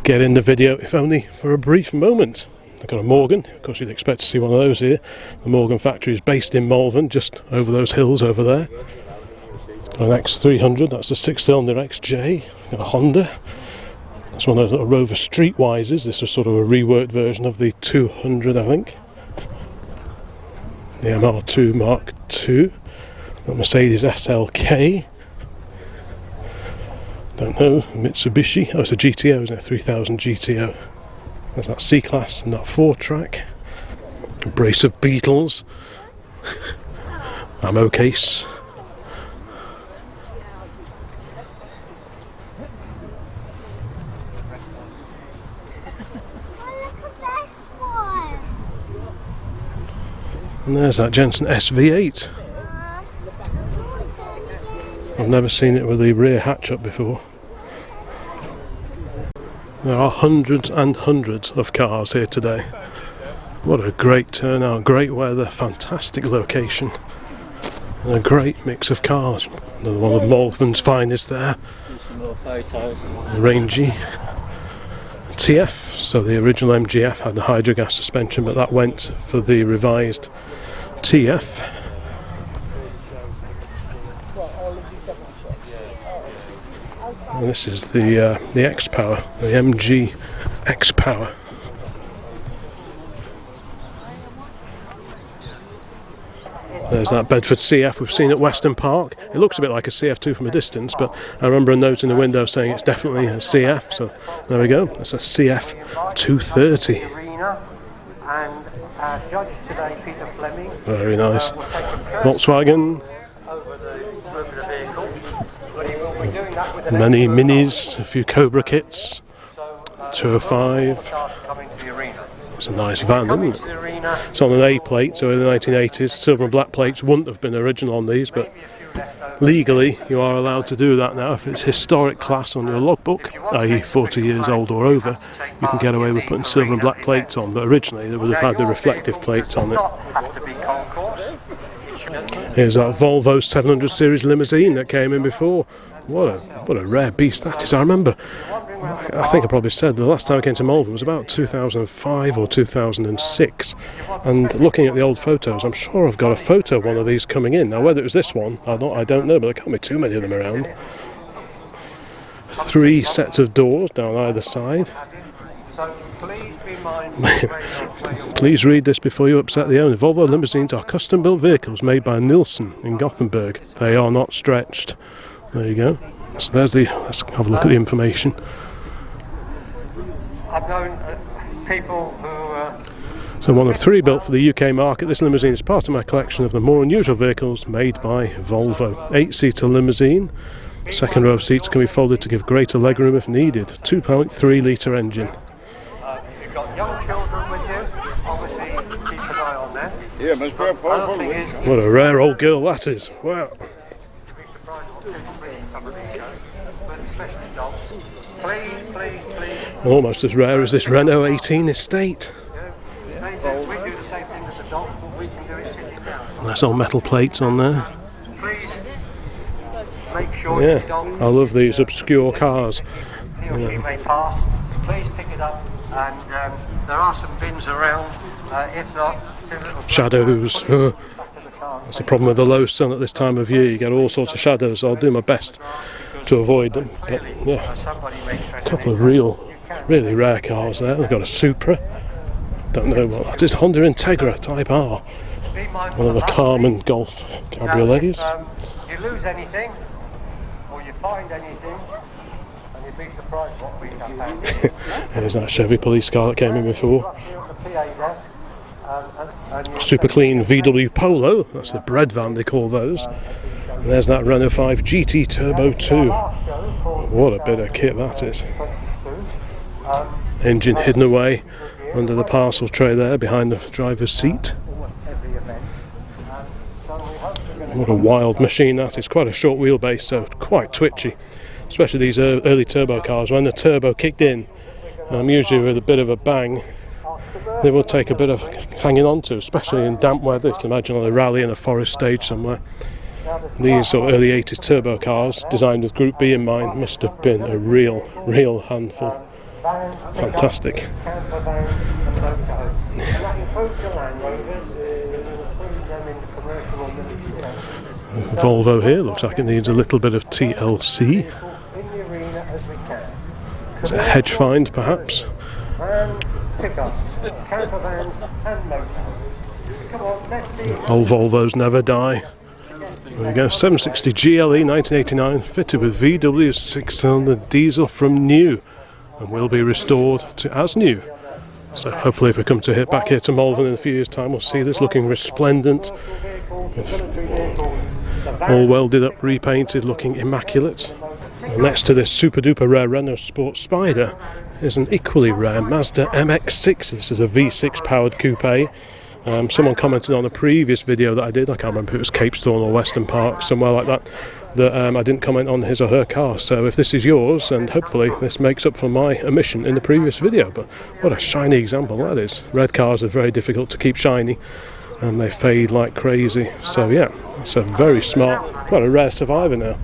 get in the video, if only for a brief moment. I've got a Morgan, of course you'd expect to see one of those here. The Morgan factory is based in Malvern, just over those hills over there. Got an X300, that's a 6-cylinder XJ. Got a Honda. That's one of those little Rover Streetwisers. This is sort of a reworked version of the 200, I think. The MR2 Mark II. The Mercedes SLK. Don't know, Mitsubishi. Oh, it's a GTO, isn't it? 3000 GTO. There's that C-Class and that 4-track. A brace of Beetles. Ammo case. And there's that Jensen SV8. I've never seen it with the rear hatch up before. There are hundreds and hundreds of cars here today. What a great turnout, great weather, fantastic location, and a great mix of cars. Another one of Malvern's finest there. Rangy TF, so the original MGF had the hydrogas suspension, but that went for the revised TF. And this is the X-Power, the MG X-Power. There's that Bedford CF we've seen at Weston Park. It looks a bit like a CF2 from a distance, but I remember a note in the window saying it's definitely a CF, so there we go. It's a CF 230. Very nice. Volkswagen. Many minis, a few Cobra kits, 205. It's a nice van, isn't it? It's on an A plate, so in the 1980s, silver and black plates wouldn't have been original on these, but legally you are allowed to do that now. If it's historic class on your logbook, i.e. 40 years old or over, you can get away with putting silver and black plates on, but originally they would have had the reflective plates on it. Here's that Volvo 700 series limousine that came in before. What a rare beast that is. I remember, I think I probably said the last time I came to Malvern was about 2005 or 2006, and looking at the old photos, I'm sure I've got a photo of one of these coming in. Now whether it was this one, I don't know, but there can't be too many of them around. 3 sets of doors down either side. Please read this before you upset the owner. Volvo limousines are custom-built vehicles made by Nielsen in Gothenburg. They are not stretched. There you go. So let's have a look at the information.
I've known people who...
So one of 3 built for the UK market. This limousine is part of my collection of the more unusual vehicles made by Volvo. 8-seater limousine. Second row of seats can be folded to give greater legroom if needed. 2.3 litre engine.
You've got young children with you, obviously keep an eye on them.
Yeah, most very powerful.
What a rare old girl that is. Wow. Almost as rare as this Renault 18 Estate. Nice old metal plates on there. Yeah, I love these obscure cars.
You may pass. Please pick it up, and there are some bins around. If not,
shadows. That's the problem with the low sun at this time of year. You get all sorts of shadows. I'll do my best to avoid them. But yeah, a couple of really rare cars there. We've got a Supra. Don't know what that is. Honda Integra Type R. One of the Carmen Golf cabriolets.
You lose anything, or you find anything, and you'd be surprised what we have.
There's that Chevy police car that came in before. Super clean VW Polo. That's the bread van they call those. And there's that Renault 5 GT Turbo 2. What a bit of kit that is. Engine hidden away under the parcel tray there behind the driver's seat. What a wild machine that is. Quite a short wheelbase, so quite twitchy. Especially these early turbo cars. When the turbo kicked in, usually with a bit of a bang, they will take a bit of hanging on to, especially in damp weather. You can imagine on a rally in a forest stage somewhere. these sort of early 80s turbo cars, designed with Group B in mind, must have been a real handful. Fantastic. Volvo here, looks like it needs a little bit of TLC. Is it a hedge find, perhaps? Old Volvos never die. There we go, 760 GLE 1989, fitted with VW 6-cylinder diesel from new, and will be restored to as new. So hopefully if we come to hit back here to Malvern in a few years' time, we'll see this looking resplendent, all welded up, repainted, looking immaculate. And next to this super duper rare Renault Sport Spider is an equally rare Mazda MX-6. This is a V6 powered coupe. Someone commented on a previous video that I did, I can't remember if it was Capesthorne or Weston Park, somewhere like that, that I didn't comment on his or her car. So if this is yours, and hopefully this makes up for my omission in the previous video. But what a shiny example that is. Red cars are very difficult to keep shiny, and they fade like crazy. So yeah, it's a very smart, quite a rare survivor now.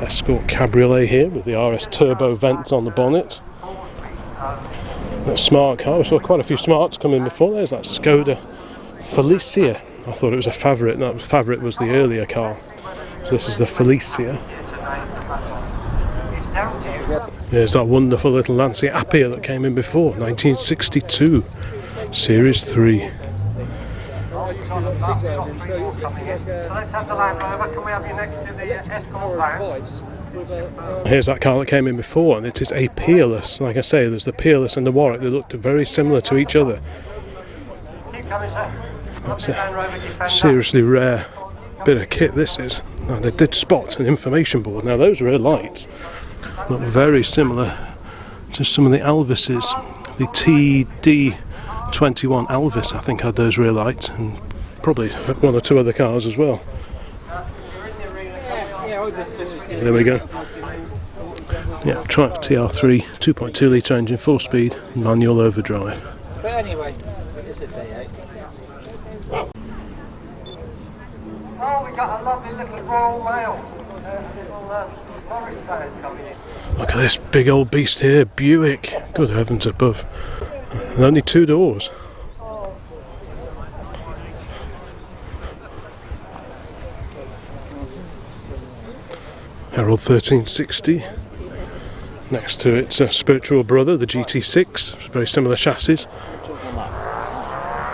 Escort Cabriolet here with the RS Turbo vents on the bonnet. That smart car, we saw quite a few smarts come in before. There's that Skoda Felicia. I thought it was a Favourite, that Favourite was the earlier car. So this is the Felicia. There's that wonderful little Lancia Appia that came in before, 1962, Series 3.
Let's have the Land Rover. Can we have you next to the Escort van?
Here's that car that came in before, and it is a Peerless. Like I say, there's the Peerless and the Warwick. They looked very similar to each other.
Keep coming, sir.
That's a seriously rare bit of kit this is. Now they did spot an information board. Now those rear lights look very similar to some of the Alvises. The TD21 Alvis, I think, had those rear lights, and probably one or two other cars as well. There we go. Yeah, Triumph TR3, 2.2 litre engine, 4-speed, manual overdrive.
But anyway, it's a day out.
Oh, we got a lovely little Royal Mail. Norwich fan coming in.
Look at this big old beast here, Buick. Good heavens above. And only 2 doors. Herald 1360. Next to its spiritual brother, the GT6. Very similar chassis.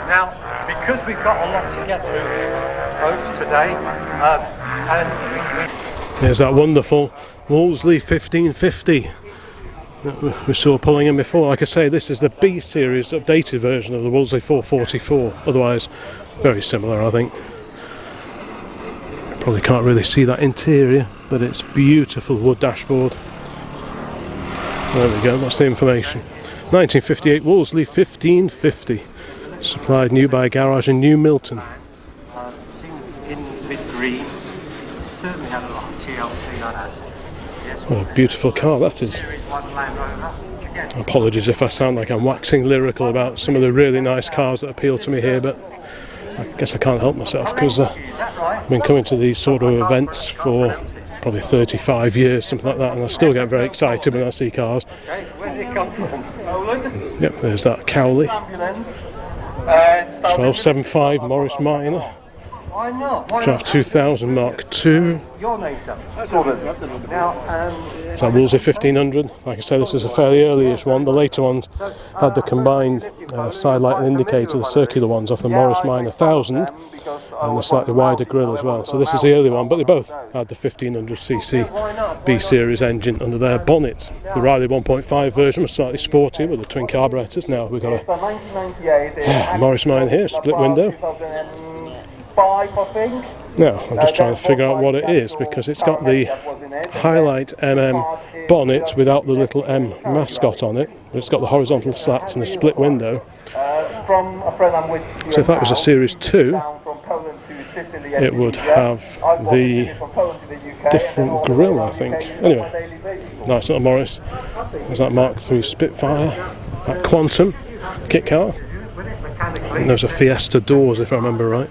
Now, because we've got a lot to get through, folks, today, and
There's that wonderful Wolseley 1550 that we saw pulling in before. Like I say, this is the B series updated version of the Wolseley 444. Otherwise, very similar, I think. Probably can't really see that interior, but it's beautiful wood dashboard. There we go, that's the information. 1958 Wolseley 1550, supplied new by a garage in New Milton.
in mid green, certainly had a lot of TLC on us. Yes,
What a beautiful car that is.
Series 1 Land Rover. Again,
Apologies if I sound like I'm waxing lyrical about some of the really nice cars that appeal to me here, but I guess I can't help myself because
is that right?
I've been coming to these sort of events for probably 35 years, something like that, and I still get very excited when I see cars.
Okay, where did it come from? Poland?
Yep, there's that Cowley,
Ambulance.
1275 Morris Minor,
Why not? Why
Draft 2000 Mark II.
Your name, sir. Now,
Is that Wolseley 1500? Like I say, this is a fairly early-ish one. The later ones had the combined side light and indicator, the circular ones off the Morris Minor 1000, and a slightly wider grille as well. So this is the early one, but they both had the 1500cc B-series engine under their bonnet. The Riley 1.5 version was slightly sporty with the twin carburetors. Now we've got a Morris Minor here, split window. Now, I'm just trying to figure out what it is, because it's got the Highlight MM bonnet without the little M mascot on it, but it's got the horizontal slats and a split window. So if that was a Series 2, it would have the different grille, I think. Anyway, nice little Morris. There's that Mark III Spitfire, that Quantum kit car. And those are Fiesta doors, if I remember right.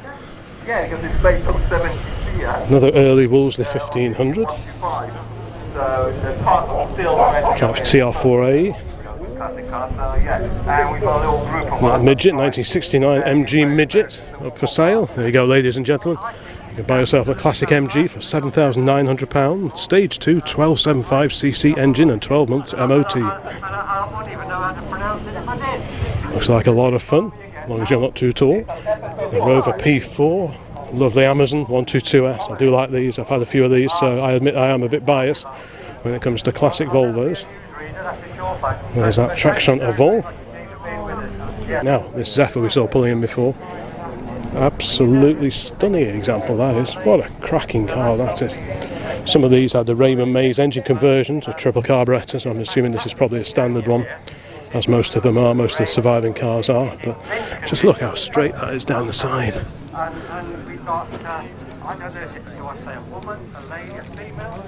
Yeah, because it's based on 70 here.
Another early Wolseley 1500.
So the part of still
Drive for TR4A.
classic car, so yeah. And we've got a little group of
That midget, 1969 MG midget, up for sale. There you go, ladies and gentlemen. You can buy yourself a classic MG for £7,900. Stage 2, 1275cc engine and 12 months MOT.
I wouldn't even know how to pronounce it if I did.
Looks like a lot of fun, as long as you're not too tall. The Rover P4, lovely Amazon 122S. I do like these, I've had a few of these, so I admit I am a bit biased when it comes to classic Volvos. There's that Traction Evolve. Now, this Zephyr we saw pulling in before. Absolutely stunning example that is. What a cracking car that is. Some of these had the Raymond Mays engine conversion to triple carburetors. I'm assuming this is probably a standard one, as most of them are, most of the surviving cars are. But just look how straight that is down the side.
And we've got, I don't know, do I say a woman, a lady, a female?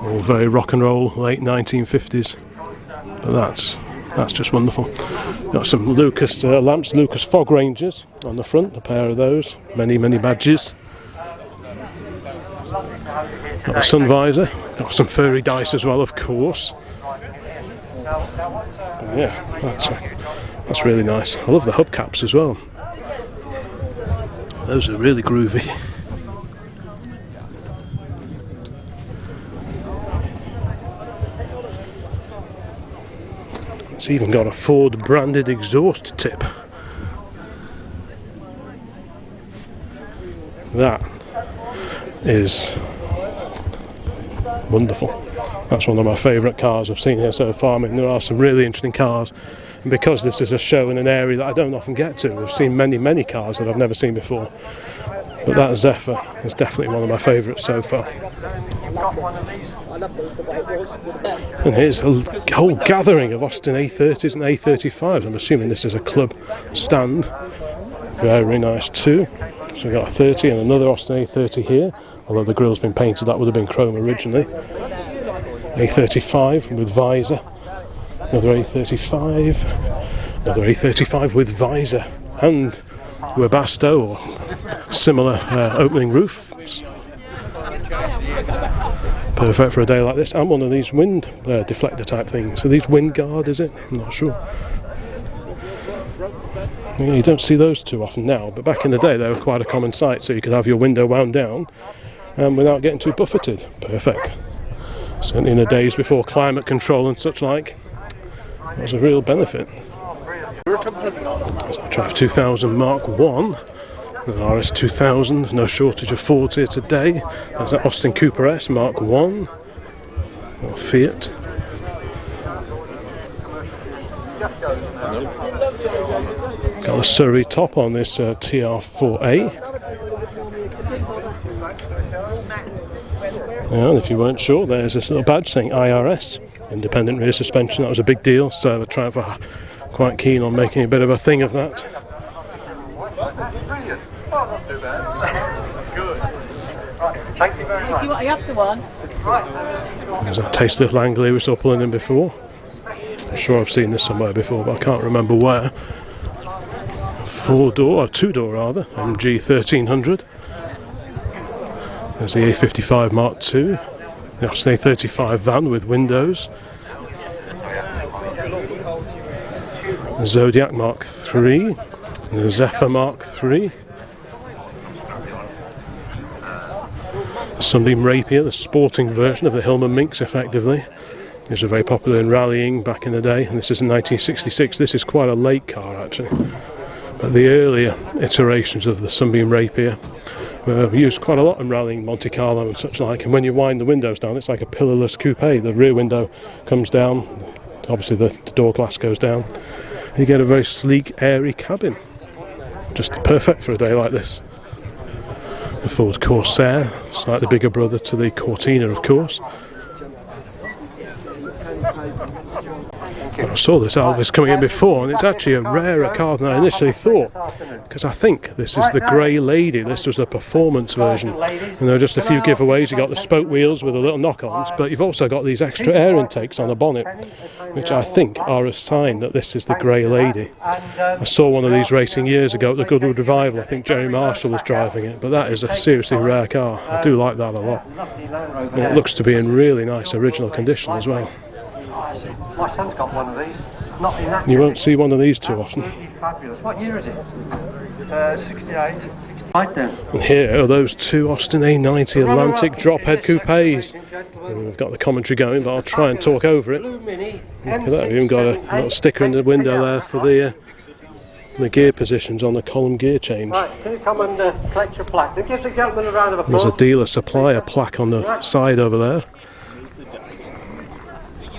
All very rock and roll, late 1950s. But that's just wonderful. Got some Lucas lamps, Lucas fog rangers on the front, a pair of those, many badges. Got a sun visor, got some furry dice as well, of course. Yeah, that's really nice. I love the hubcaps as well. Those are really groovy. It's even got a Ford branded exhaust tip. That is wonderful. That's one of my favourite cars I've seen here so far. I mean, there are some really interesting cars, and because this is a show in an area that I don't often get to, I've seen many cars that I've never seen before. But that Zephyr is definitely one of my favourites so far. And here's a whole gathering of Austin A30s and A35s. I'm assuming this is a club stand. Very nice too. So we've got a 30 and another Austin A30 here. Although the grille's been painted, that would have been chrome originally. A35 with visor. Another A35. Another A35 with visor. And Webasto or similar opening roof. Perfect for a day like this. And one of these wind deflector type things. So these wind guard, is it? I'm not sure. Yeah, you don't see those too often now, but back in the day they were quite a common sight, so you could have your window wound down without getting too buffeted. Perfect. Certainly in the days before climate control and such like, that was a real benefit. Drive 2000 Mark 1. An RS2000, no shortage of Fords here today. There's that Austin Cooper S Mark 1, or Fiat. Got a Surrey top on this TR4A. And if you weren't sure, there's this little badge saying IRS, independent rear suspension. That was a big deal, so the Triumph are quite keen on making a bit of a thing of that.
Thank you very much.
You have the one.
There's that tasty little Anglia we saw pulling in before. I'm sure I've seen this somewhere before, but I can't remember where. Four-door, or two-door rather, MG 1300. There's the A55 Mark II, the Austin A35 van with windows. The Zodiac Mark III, the Zephyr Mark III. The Sunbeam Rapier, the sporting version of the Hillman Minx effectively. These were very popular in rallying back in the day, and this is in 1966. This is quite a late car actually. But the earlier iterations of the Sunbeam Rapier were used quite a lot in rallying Monte Carlo and such like, and when you wind the windows down it's like a pillarless coupe. The rear window comes down, obviously the door glass goes down. You get a very sleek, airy cabin. Just perfect for a day like this. The Ford Corsair, slightly bigger brother to the Cortina of course. saw this Alvis coming in before, and it's actually a rarer car than I initially thought, because I think this is the Grey Lady. This was the performance version, and there are just a few giveaways. You got the spoke wheels with the little knock-ons, but you've also got these extra air intakes on the bonnet, which I think are a sign that this is the Grey Lady. I saw one of these racing years ago at the Goodwood Revival. I think Jerry Marshall was driving it, but that is a seriously rare car. I do like that a lot, and it looks to be in really nice original condition as well.
My son's got one of these. Not in that.
You won't see one of these too often.
Fabulous. What year is it? 68. Right then.
And here are those two Austin A90 Atlantic drophead coupes. And we've got the commentary going, but I'll try and talk over it. Look at that, we've even got a little sticker in the window there for the gear positions on the column gear change.
Right, can you come and collect your plaque? Then give the gentleman a round of applause.
There's a dealer supplier plaque on the side over there.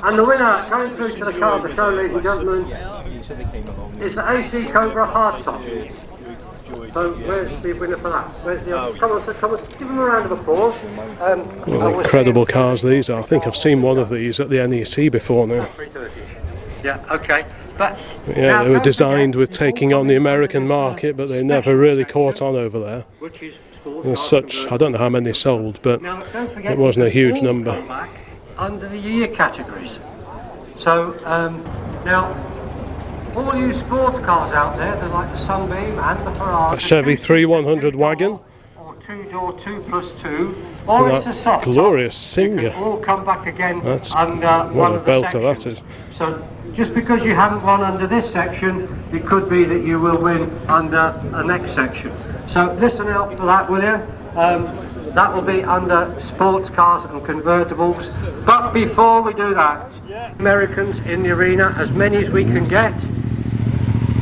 And the winner, going through to the car of the show, ladies and gentlemen, is the AC Cobra hardtop. So where's the winner for that? Where's the other? Come on, sir, come on, give him a round of applause.
Well, incredible cars these are. I think I've seen one of these at the NEC before now.
Yeah, okay. But
yeah, they were designed with taking on the American market, but they never really caught on over there. As such, I don't know how many sold, but it wasn't a huge number.
Under the year categories. So now, all you sports cars out there, they're like the Sunbeam and the Ferrari.
A Chevy 3100 wagon.
Or two-door 2+2, or it's a soft
glorious
top.
Singer.
You can all come back again
That's
under one of the
belter
sections.
that is.
So just because you haven't won under this section, it could be that you will win under the next section. So listen out for that, will you? That will be under sports cars and convertibles. But before we do that, Americans in the arena, as many as we can get,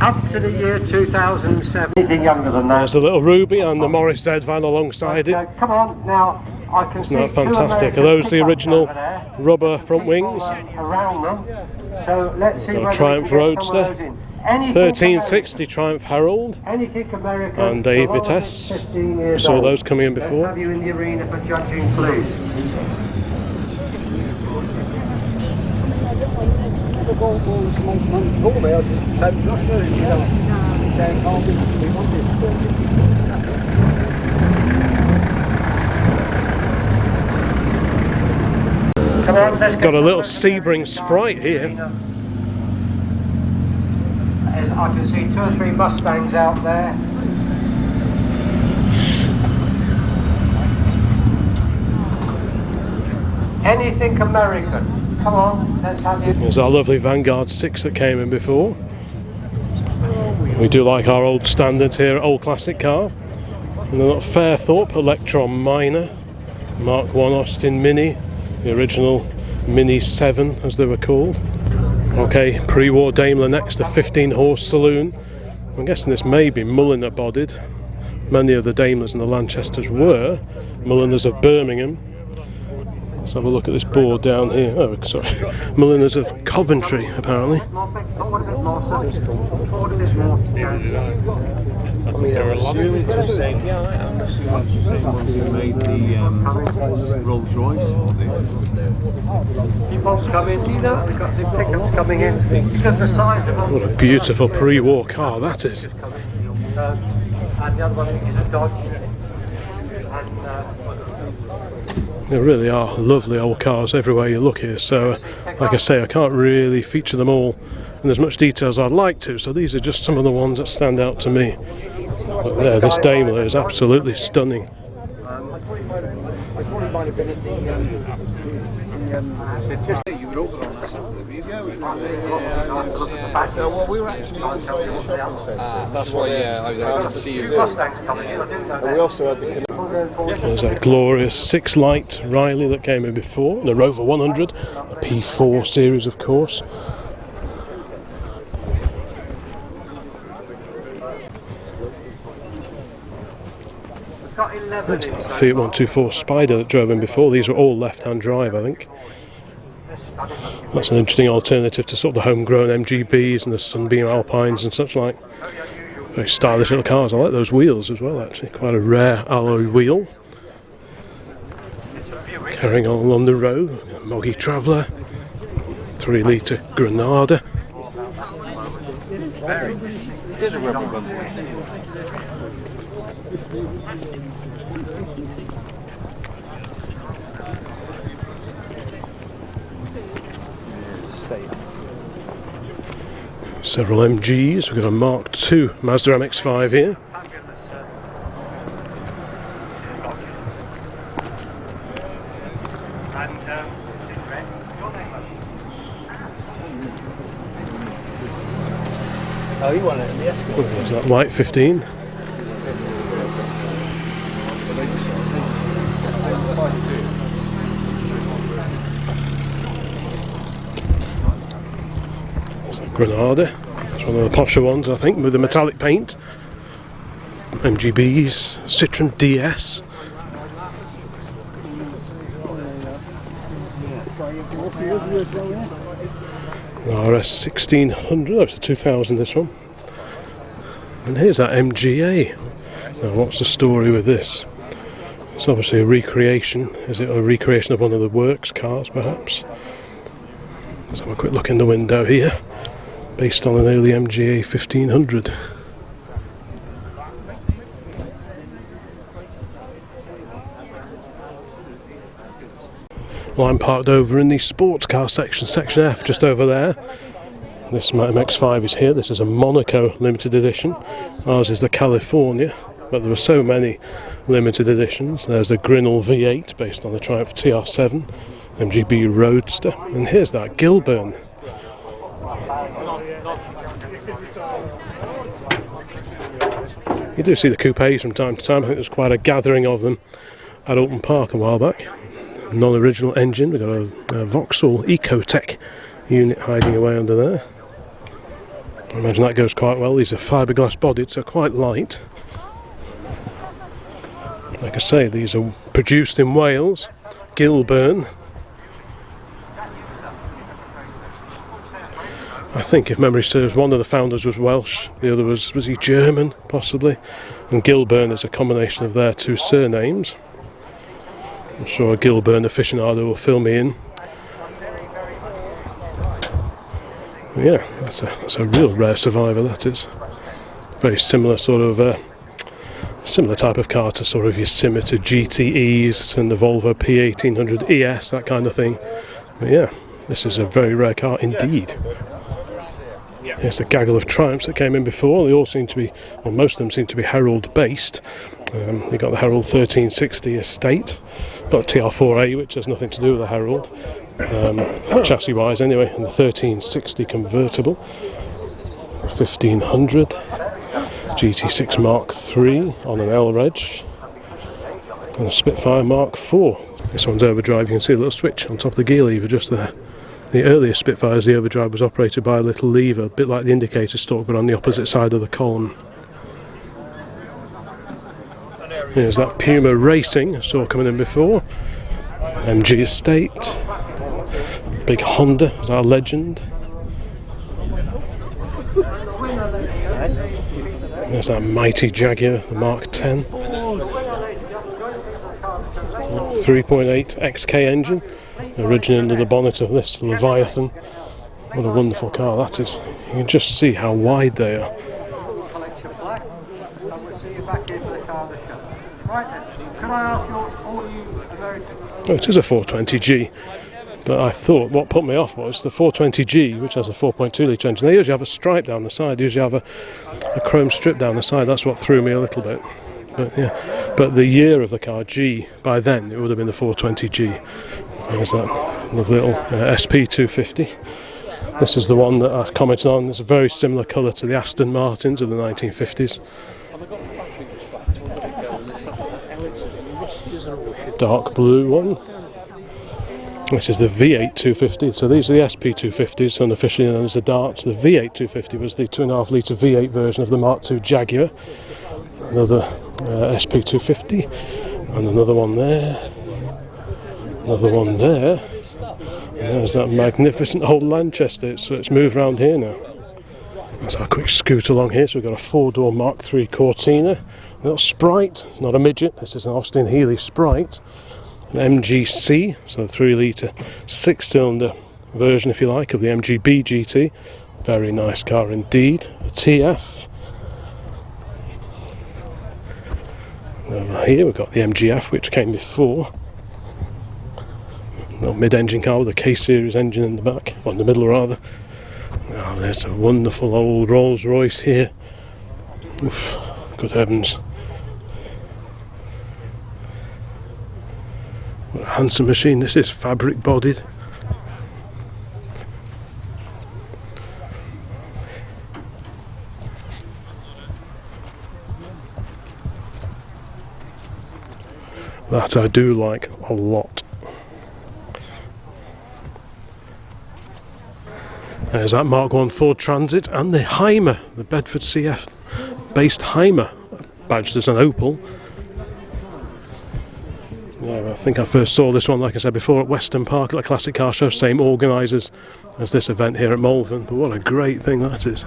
up to the year 2007. Anything younger than that.
There's a little Ruby and the Morris Z van alongside it.
Come on, now I can see
Isn't that fantastic? Are those the original rubber front wings?
Around them. So let's see
Got a Triumph Roadster. 1360 Triumph Herald and a Vitesse. We saw those coming in before.
Have you in the arena for judging, please? Come on, let's
got a little Sebring Sprite here.
I can see 2 or 3 Mustangs out there. Anything American. Come on, let's have you.
There's our lovely Vanguard 6 that came in before. We do like our old standards here at Old Classic Car. And then got Fairthorpe Electron Minor, Mark 1 Austin Mini, the original Mini 7 as they were called. Okay, pre-war Daimler next, the 15-horse saloon. I'm guessing this may be Mulliner bodied. Many of the Daimlers and the Lanchesters were Mulliners of Birmingham. Let's have a look at this board down here. Oh, sorry. Mulliners of Coventry, apparently.
I think there are a lot of people saying, yeah, I am made the Rolls Royce or the
People come in, you know, we've got the pickups coming in because the size of them.
What a beautiful pre-war car that is.
And the other one is a Dodge.
There really are lovely old cars everywhere you look here, so like I say, I can't really feature them all in as much detail as I'd like to, so these are just some of the ones that stand out to me. But there, this Daimler is absolutely stunning.
Well, we were actually inside the shopping centre.
That's why, yeah, I was to see you.
And we also had the
There's that glorious 6 Light Riley that came in before, the Rover 100, the P4 series of course. There's that Fiat 124 Spider that drove in before. These were all left-hand drive, I think. That's an interesting alternative to sort of the homegrown MGBs and the Sunbeam Alpines and such like. Very stylish little cars. I like those wheels as well, actually. Quite a rare alloy wheel. Carrying on along the road, Moggy Traveller, 3 litre Granada.
It is a rubber bumper.
Several MGs. We've got a Mark II Mazda MX-5 here.
Oh, you want it in the Escort?
There's that Light 15. There's a Granada. It's one of the posher ones, I think, with the metallic paint. MGBs, Citroen DS. RS 1600, it's a 2000 this one. And here's that MGA. Now what's the story with this? It's obviously a recreation. Is it a recreation of one of the works cars perhaps? Let's have a quick look in the window here. Based on an early MGA 1500. Well, I'm parked over in the sports car section, section F, just over there. This MX-5 is here. This is a Monaco limited edition. Ours is the California, but there were so many limited editions. There's the Grinnell V8 based on the Triumph TR7, MGB Roadster, and here's that Gilburn. You do see the coupes from time to time. I think there's quite a gathering of them at Alton Park a while back. Non-original engine. We've got a Vauxhall Ecotec unit hiding away under there. I imagine that goes quite well. These are fiberglass bodied, so quite light. Like I say, these are produced in Wales, Gilburn. I think, if memory serves, one of the founders was Welsh, the other was he German, possibly? And Gilburn is a combination of their two surnames. I'm sure a Gilburn aficionado will fill me in. Yeah, that's a real rare survivor, that is. Very similar sort of, similar type of car to sort of your Scimitar GTEs and the Volvo P1800 ES, that kind of thing. But yeah, this is a very rare car indeed. Here's the gaggle of Triumphs that came in before. They all seem to be, well, most of them seem to be Herald based. You've got the Herald 1360 Estate, got a TR4A, which has nothing to do with the Herald, chassis wise anyway, and the 1360 convertible, 1500, GT6 Mark III on an L-Reg, and a Spitfire Mark IV. This one's overdrive. You can see a little switch on top of the gear lever just there. The earlier Spitfires, the overdrive was operated by a little lever, a bit like the indicator stalk, but on the opposite side of the column. Here's that Puma Racing I saw coming in before. MG Estate. Big Honda, is that a Legend? There's that mighty Jaguar, the Mark X. 3.8 XK engine, originally under the bonnet of this Leviathan. What a wonderful car that is. You can just see how wide they are. Oh, it is a 420G, but I thought what put me off was the 420G, which has a 4.2 litre engine. They usually have a stripe down the side, they usually have a chrome strip down the side. That's what threw me a little bit. But yeah, but the year of the car, G, by then it would have been the 420G. There's that lovely little SP250. This is the one that I commented on. It's a very similar colour to the Aston Martins of the 1950s. Dark blue one. This is the V8 250. So these are the SP250s, unofficially known as the Darts. The V8 250 was the 2.5 litre V8 version of the Mark II Jaguar. Another SP250, and another one there, another one there, and there's that magnificent old Lanchester. It's moved around here now. Let's have a quick scoot along here. So we've got a 4-door Mark III Cortina, a little Sprite, not a midget, this is an Austin Healey Sprite, an MGC, so a 3 litre 6-cylinder version if you like of the MGB GT, Very nice car indeed. A TF. Over here we've got the MGF, which came before. A little mid-engine car with a K-series engine in the back, or in the middle rather. Oh, there's a wonderful old Rolls Royce here. Oof, good heavens. What a handsome machine this is, fabric bodied. That I do like a lot. There's that Mark 1 Ford Transit and the Heimer, the Bedford CF based Heimer, badged as an Opel. Yeah, I think I first saw this one, like I said before, at Weston Park at the Classic Car Show, same organisers as this event here at Malvern, but what a great thing that is.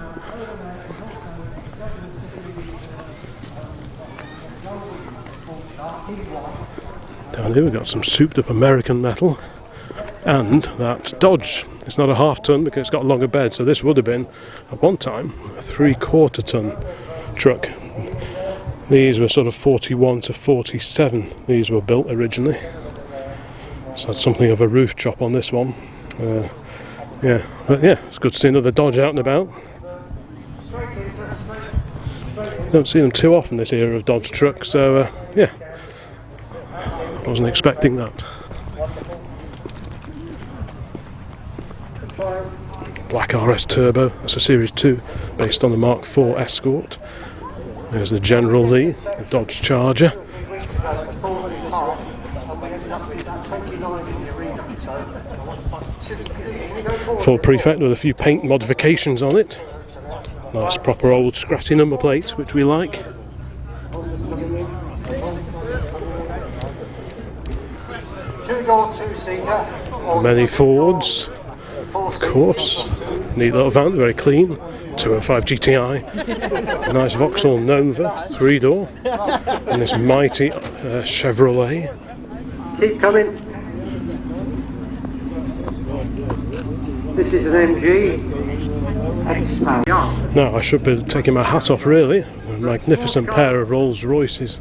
Down here we've got some souped up American metal and that Dodge. It's not a half-ton because it's got a longer bed, so this would have been at one time a 3/4 ton truck. These were sort of 41 to 47 these were built originally, so it's something of a roof chop on this one. Yeah, but yeah, it's good to see another Dodge out and about. Don't see them too often this era of Dodge trucks, so yeah, wasn't expecting that. Black RS Turbo, that's a Series 2 based on the Mark 4 Escort. There's the General Lee, the Dodge Charger. Ford Prefect with a few paint modifications on it. Nice proper old scratchy number plate, which we like. Many Fords, of course. Neat little van, very clean. 205 GTI. A nice Vauxhall Nova, 3-door. And this mighty Chevrolet.
Keep coming. This is an MG.
Now I should be taking my hat off really. A magnificent pair of Rolls Royces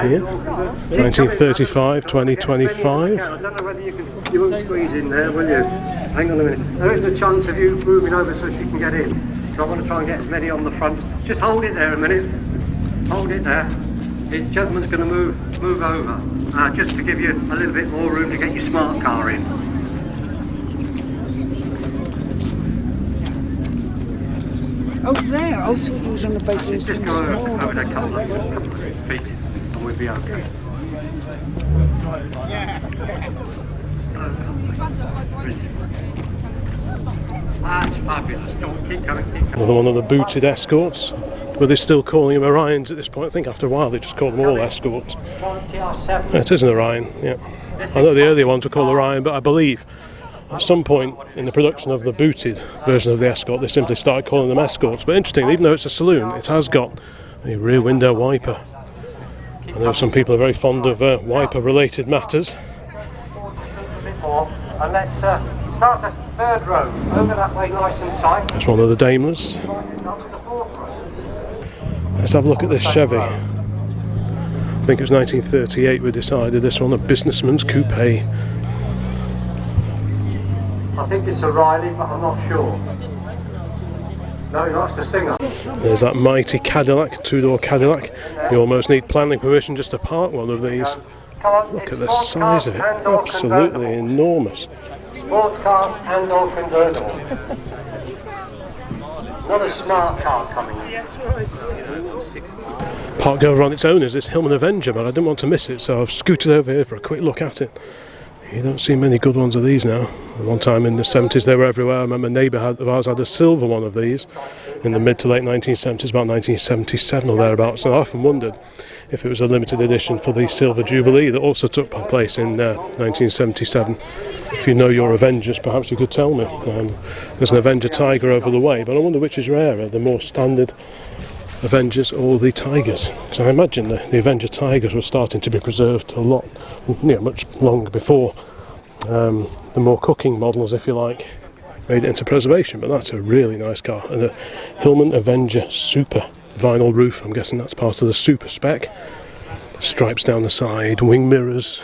here. 1935, 2025.
I don't know whether you won't squeeze in there, will you? Hang on a minute. There is a chance of you moving over so she can get in. So I want to try and get as many on the front. Just hold it there a minute. Hold it there. This gentleman's going to move over. Just to give you a little bit more room to get your smart car in.
Oh, there! I thought it was on the basis.
Just go over there a couple of feet and we'll be okay. That's fabulous. Don't keep coming.
Another one of the booted Escorts. But they're still calling them Orions at this point. I think after a while they just called them all Escorts. Yeah, it is an Orion, yeah. I know the earlier ones were called Orion, but I believe at some point in the production of the booted version of the Escort they simply started calling them Escorts. But interesting, even though it's a saloon, it has got a rear window wiper. I know some people are very fond of wiper related matters.
And let's start the third row. Over that way nice and tight.
That's one of the Daimlers. Let's have a look at this Chevy. I think it was 1938 we decided this one, a businessman's coupe.
I think it's a Riley, but I'm not sure. No, that's the Singer.
There's that mighty Cadillac, 2-door Cadillac. You almost need planning permission just to park one of these. Look at the size of it, absolutely enormous.
Sports cars and or convertible. Not a smart car coming in.
Parked over on its own is this Hillman Avenger, but I didn't want to miss it, so I've scooted over here for a quick look at it. You don't see many good ones of these now. One time in the 70s they were everywhere. I remember a neighbour of ours had a silver one of these in the mid to late 1970s, about 1977 or thereabouts. And I often wondered if it was a limited edition for the Silver Jubilee that also took place in 1977. If you know your Avengers, perhaps you could tell me. There's an Avenger Tiger over the way, but I wonder which is rarer, the more standard Avengers or the Tigers. So I imagine the Avenger Tigers were starting to be preserved a lot, much longer before the more cooking models, if you like. made it into preservation, but that's a really nice car. And a Hillman Avenger Super vinyl roof, I'm guessing that's part of the Super spec. Stripes down the side, wing mirrors.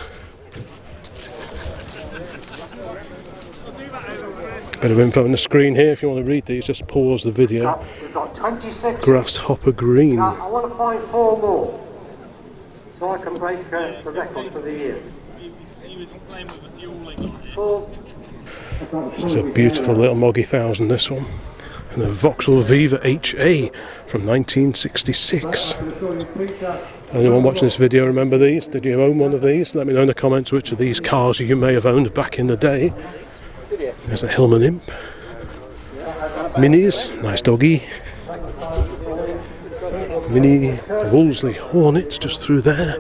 Bit of info on the screen here. If you want to read these, just pause the video.
We've got 26.
Grasshopper green.
Now, I want to find 4 more, so I can break the record for the year. 4.
This is a beautiful little Moggy 1000, this one. And a Vauxhall Viva HA from 1966. Anyone watching this video remember these? Did you own one of these? Let me know in the comments which of these cars you may have owned back in the day. There's the Hillman Imp. Minis, nice doggy. Mini Wolseley Hornet just through there.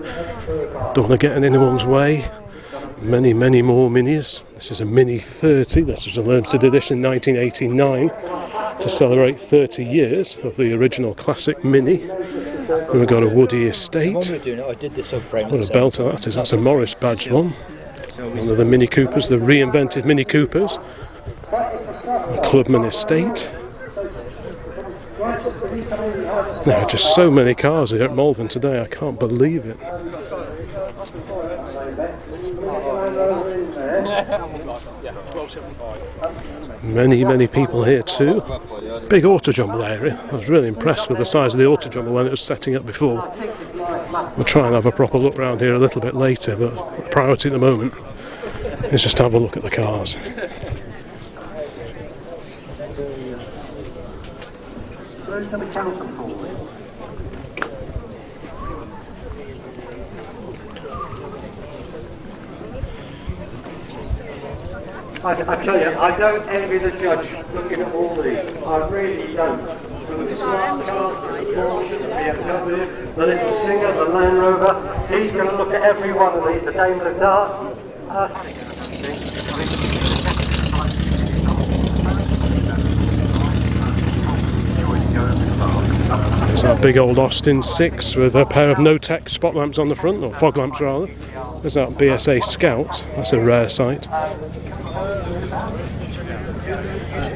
Don't want to get in anyone's way. Many, many more minis. This is a Mini 30. This was a limited edition 1989 to celebrate 30 years of the original classic Mini. And we've got a Woody Estate. What a belter that is. That's a Morris badged one. One of the Mini Coopers, the reinvented Mini Coopers. A Clubman Estate. There are just so many cars here at Malvern today, I can't believe it. Many, many people here too. Big auto jumble area. I was really impressed with the size of the auto jumble when it was setting up before. We'll try and have a proper look around here a little bit later, but the priority at the moment is just to have a look at the cars.
I tell you, I don't envy the judge looking at all these. I really don't. From the smart cars, the Porsche, the BMW, the little Singer, the Land Rover, he's going to look at every one of these, the Daimler Dart.
There's that big old Austin 6 with a pair of no-tech spot lamps on the front, or fog lamps rather. There's that BSA Scout, that's a rare sight.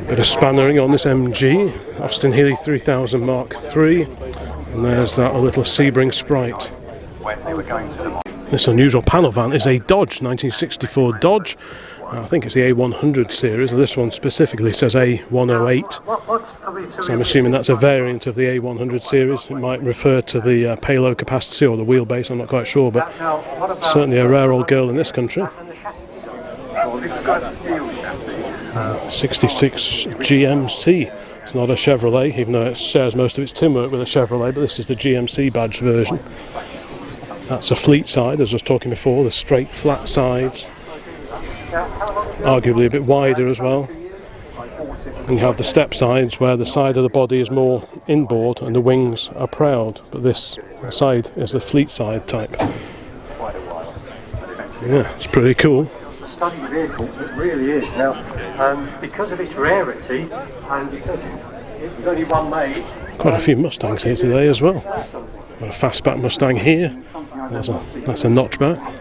Bit of spannering on this MG, Austin Healey 3000 Mark III, and there's that little Sebring Sprite. This unusual panel van is a Dodge, 1964 Dodge. I think it's the A100 series, and this one specifically says A108. So I'm assuming that's a variant of the A100 series. It might refer to the payload capacity or the wheelbase, I'm not quite sure, but certainly a rare old girl in this country. 66 GMC. It's not a Chevrolet, even though it shares most of its tin work with a Chevrolet, but this is the GMC badge version. That's a fleet side, as I was talking before, the straight flat sides. Arguably a bit wider as well. And you have the step sides where the side of the body is more inboard and the wings are proud, but this side is the fleet side type. Yeah, it's pretty cool.
Study vehicle, it really is. Now, because of its rarity and because it was only one made.
Quite a few Mustangs here today as well. Got a fastback Mustang here. That's a notchback.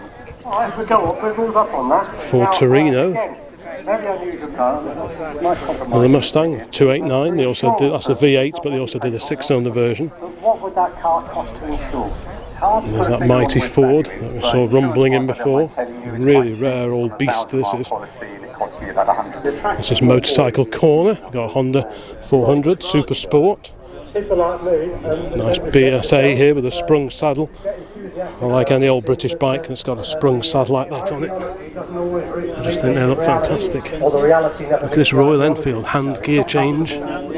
If we go up, we'll move up on that.
Ford Torino.
Very unusual car. Nice compromise.
Another Mustang 289. They also did, that's the V8, but they also did a 6-cylinder version.
What would that car cost to insure?
And there's that mighty Ford that we saw rumbling in before. Really rare old beast this is. This is Motorcycle Corner. We've got a Honda 400 Super Sport. Nice BSA here with a sprung saddle. I like any old British bike that's got a sprung saddle like that on it. I just think they look fantastic. Look at this Royal Enfield hand gear change. And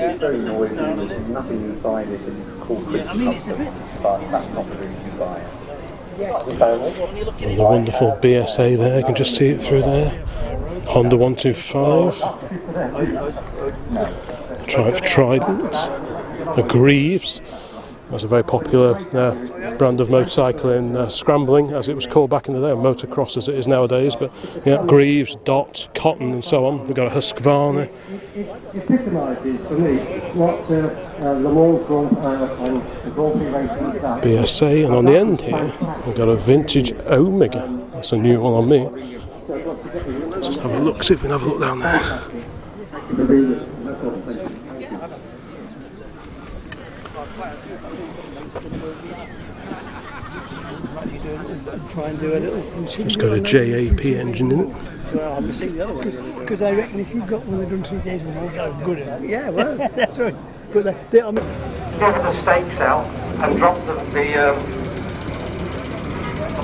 the wonderful BSA there, you can just see it through there. Honda 125. Triumph Trident. The Greaves. That's a very popular brand of motorcycle in scrambling, as it was called back in the day, or motocross as it is nowadays. But yeah, Greaves, Dot, Cotton, and so on. We've got a Husqvarna.
It epitomises for me what Le Mans and Grand Prix racing is about.
BSA, and on the end here we've got a vintage Omega. That's a new one on me. Just have a look, see if we can have a look down there.
Try and do a little.
It's got a JAP engine in it.
Well, I've seen the other one. Because I reckon if you've got one of them 3 days in a row, that's good enough. Yeah, well, that's right. But I mean,
get the stakes out and drop the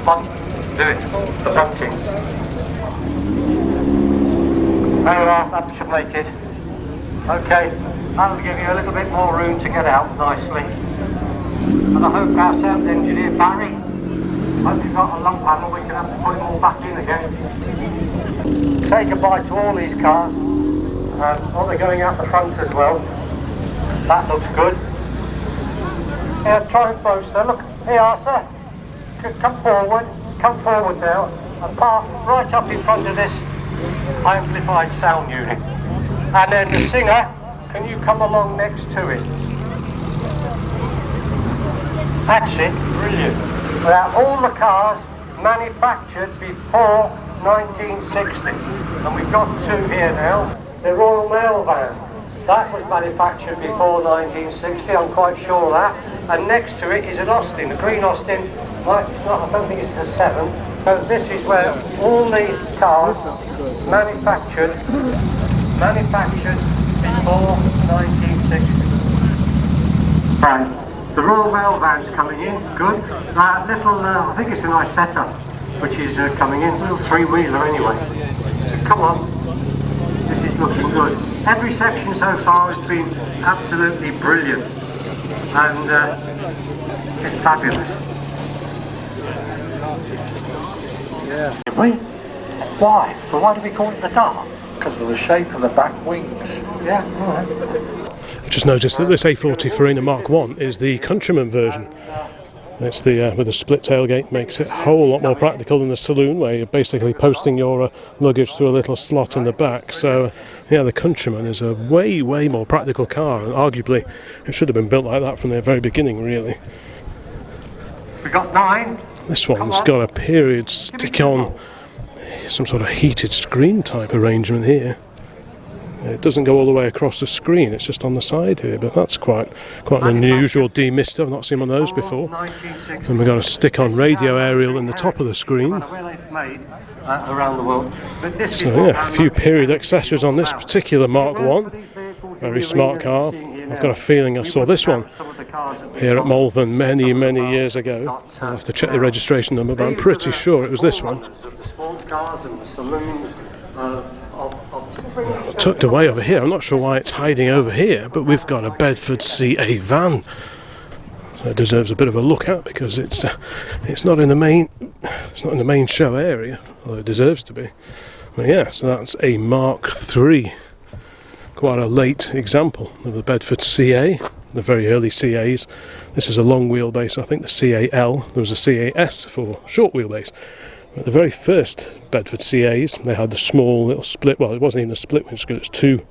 bunting. There you are, that should make it. Okay, that'll give you a little bit more room to get out nicely. And I hope our sound engineer Barry, hope you've got a lump panel, we can have to put it all back in again. Say goodbye to all these cars. Oh, they're going out the front as well. That looks good. Yeah, Triumph Roadster, look, here you are, sir. Come forward now, and park right up in front of this amplified sound unit. And then the singer, can you come along next to it? That's it, brilliant. Now, all the cars manufactured before 1960, and we've got two here now. The Royal Malvern, that was manufactured before 1960, I'm quite sure of that. And next to it is an Austin, a green Austin. Well, it's not, I don't think it's a 7. So this is where all these cars manufactured before 1960. Right. The Royal Malvern's coming in, good. I think it's a nice setup, which is coming in, little three-wheeler anyway. So come on, this is looking good. Every section so far has been absolutely brilliant, and it's fabulous.
Yeah.
Wait, why? Well, why do we call it the Dart?
Because of the shape of the back wings.
Yeah, all right.
Just noticed that this A40 Farina Mark 1 is the Countryman version. It's the with a split tailgate, makes it a whole lot more practical than the saloon, where you're basically posting your luggage through a little slot in the back. So yeah, the Countryman is a way more practical car, and arguably it should have been built like that from the very beginning, really.
We got 9.
This one's got a period stick-on, some sort of heated screen type arrangement here. It doesn't go all the way across the screen, it's just on the side here, but that's quite an unusual demister. I've not seen one of those before. And we've got a stick-on radio aerial in the top of the screen.
Around the world.
So yeah, a few period accessories on this particular Mark 1. Very smart car. I've got a feeling I saw this one here at Malvern many years ago. I'll have to check the registration number, but I'm pretty sure it was this one. Tucked away over here. I'm not sure why it's hiding over here, but we've got a Bedford CA van. So it deserves a bit of a look at, because it's not in the main show area, although it deserves to be. But yeah, so that's a Mark III. Quite a late example of the Bedford CA, the very early CAs. This is a long wheelbase. I think the CAL, there was a CAS for short wheelbase. But the very first Bedford CAs, they had the small little split, well, it wasn't even a split windscreen, it was 2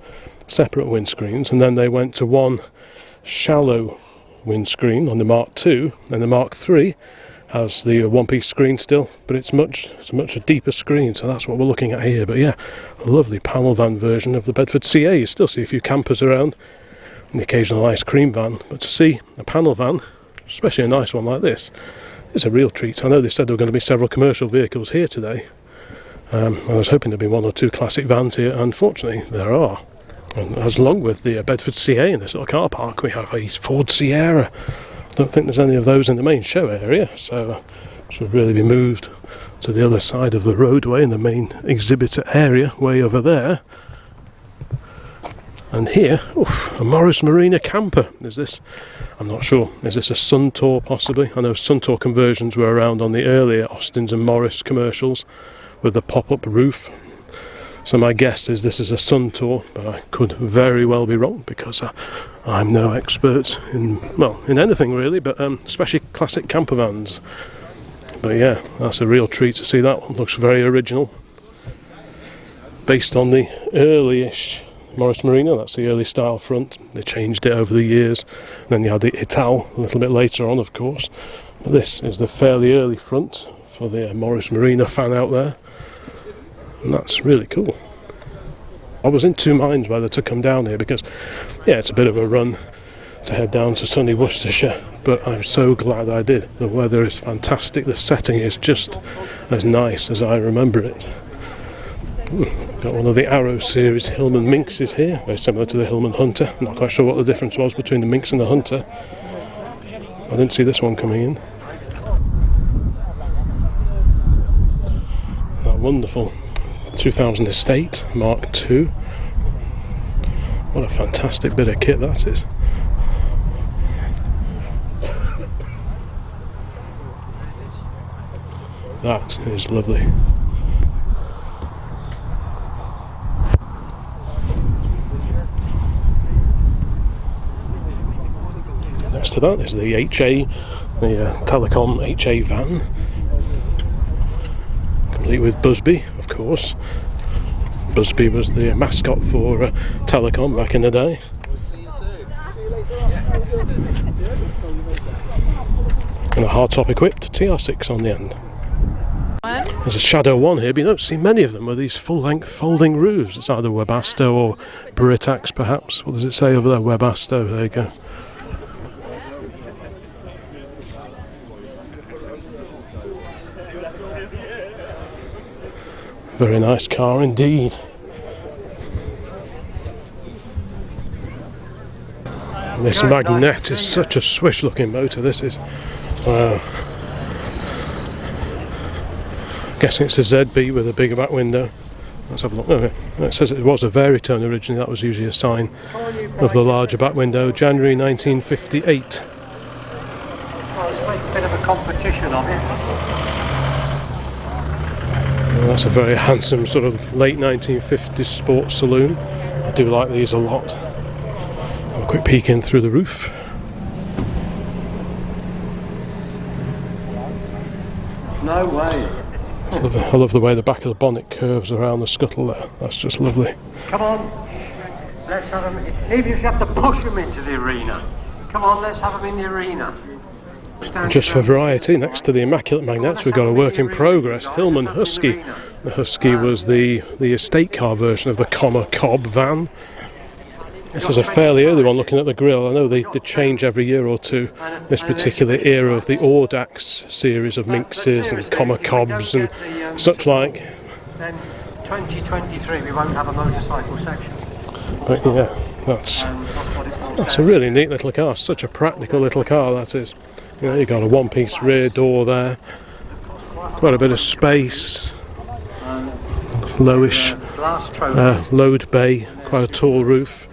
separate windscreens, and then they went to one shallow windscreen on the Mark II, and the Mark III has the one-piece screen still, but it's a much deeper screen, so that's what we're looking at here. But yeah, a lovely panel van version of the Bedford CA. You still see a few campers around, and the occasional ice cream van, but to see a panel van, especially a nice one like this, is a real treat. I know they said there were going to be several commercial vehicles here today. I was hoping there'd be 1 or 2 classic vans here. Unfortunately, there are. And as along with the Bedford CA in this little car park, we have a Ford Sierra. I don't think there's any of those in the main show area, so should really be moved to the other side of the roadway in the main exhibitor area, way over there. And here, a Morris Marina camper. Is this, I'm not sure, is this a Suntour possibly? I know Suntour conversions were around on the earlier Austins and Morris commercials with the pop-up roof. So my guess is this is a Suntour, but I could very well be wrong, because I'm no expert in anything really, but especially classic camper vans. But yeah, that's a real treat to see that one. Looks very original. Based on the early-ish Morris Marina, that's the early style front. They changed it over the years. And then you had the Ital a little bit later on, of course. But this is the fairly early front for the Morris Marina fan out there. And that's really cool. I was in two minds whether to come down here because, yeah, it's a bit of a run to head down to sunny Worcestershire, but I'm so glad I did. The weather is fantastic, the setting is just as nice as I remember it. Got one of the Arrow series Hillman Minxes here, very similar to the Hillman Hunter. I'm not quite sure what the difference was between the Minx and the Hunter. I didn't see this one coming in. That wonderful 2000 Estate Mark II. What a fantastic bit of kit that is. That is lovely. Next to that is the HA, the Telecom HA van, complete with Busby, of course. Busby was the mascot for Telecom back in the day. And a hardtop equipped TR6 on the end. There's a Shadow 1 here, but you don't see many of them with these full-length folding roofs. It's either Webasto or Britax, perhaps. What does it say over there? Webasto, there you go. Very nice car indeed. This Magnet is such a swish looking motor, this is. Wow. Guessing it's a ZB with a bigger back window. Let's have a look. Oh, it says it was a Veritone originally, that was usually a sign of the larger back window. January 1958.
Well, it's like a bit of a competition of it.
Well, that's a very handsome sort of late 1950s sports saloon. I do like these a lot. Have a quick peek in through the roof.
No way.
I love the way the back of the bonnet curves around the scuttle there. That's just lovely.
Come on, let's have them. Even if you have to push them into the arena. Come on, let's have them in the arena.
Just for variety, next to the Immaculate Magnets we've got a work in progress, Hillman Husky. The Husky was the estate car version of the Comma Cobb van. This is a fairly early one looking at the grille. I know they change every year or two. This particular era of the Audax series of Minxes and Comma Cobbs and such like.
Then 2023 we won't have a motorcycle section.
But yeah, that's a really neat little car. Such a practical little car that is. You know, you've got a one-piece rear door there. Quite a bit of space. Lowish load bay. Quite a tall roof.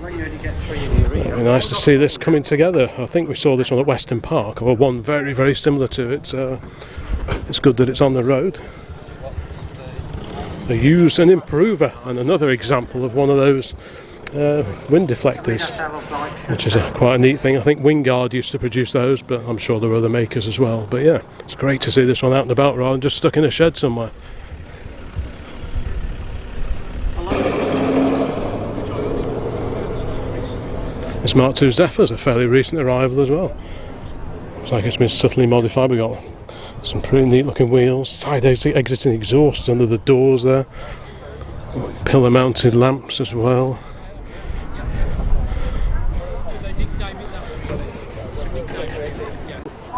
Very nice to see this coming together. I think we saw this one at Weston Park, or one very, very similar to it. It's good that it's on the road. A use and improver, and another example of one of those wind deflectors, which is quite a neat thing. I think Wingard used to produce those, but I'm sure there were other makers as well. But yeah, it's great to see this one out and about rather than just stuck in a shed somewhere. This Mark II Zephyr is a fairly recent arrival as well. Looks like it's been subtly modified. We've got some pretty neat looking wheels, side exiting exhausts under the doors there, pillar mounted lamps as well.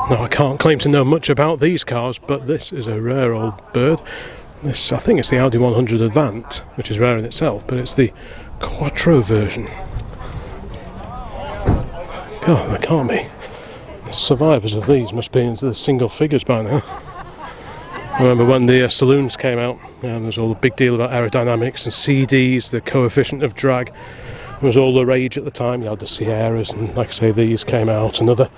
Now I can't claim to know much about these cars, but this is a rare old bird. This, I think it's the Audi 100 Avant, which is rare in itself, but it's the Quattro version. God, there can't be. The survivors of these must be into the single figures by now. I remember when the saloons came out, there was all the big deal about aerodynamics and CDs, the coefficient of drag. It was all the rage at the time. You had the Sierras, and like I say, these came out, and other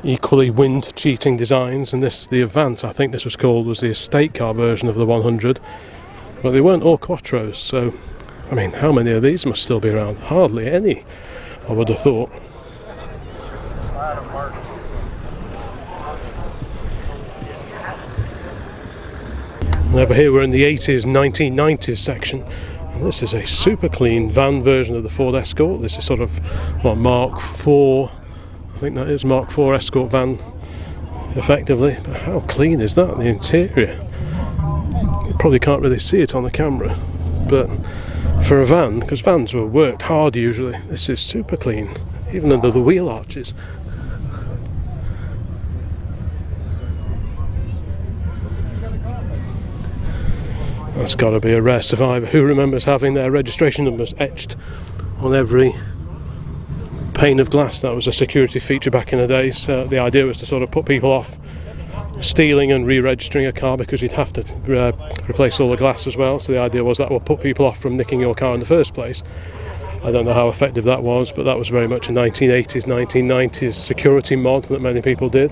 equally wind cheating designs. And this, the Avant, I think this was called, was the estate car version of the 100. But they weren't all Quattros, so I mean, how many of these must still be around? Hardly any, I would have thought. And over here we're in the 80s, 1990s section. And this is a super clean van version of the Ford Escort. This is sort of what, Mark IV, I think that is Mark IV Escort van, effectively. But how clean is that, the interior? You probably can't really see it on the camera, but for a van, because vans were worked hard usually. This is super clean, even under the wheel arches. That's got to be a rare survivor. Who remembers having their registration numbers etched on every pane of glass? That was a security feature back in the day. So the idea was to sort of put people off stealing and re-registering a car, because you'd have to replace all the glass as well. So the idea was that will put people off from nicking your car in the first place. I don't know how effective that was, but that was very much a 1980s, 1990s security mod that many people did.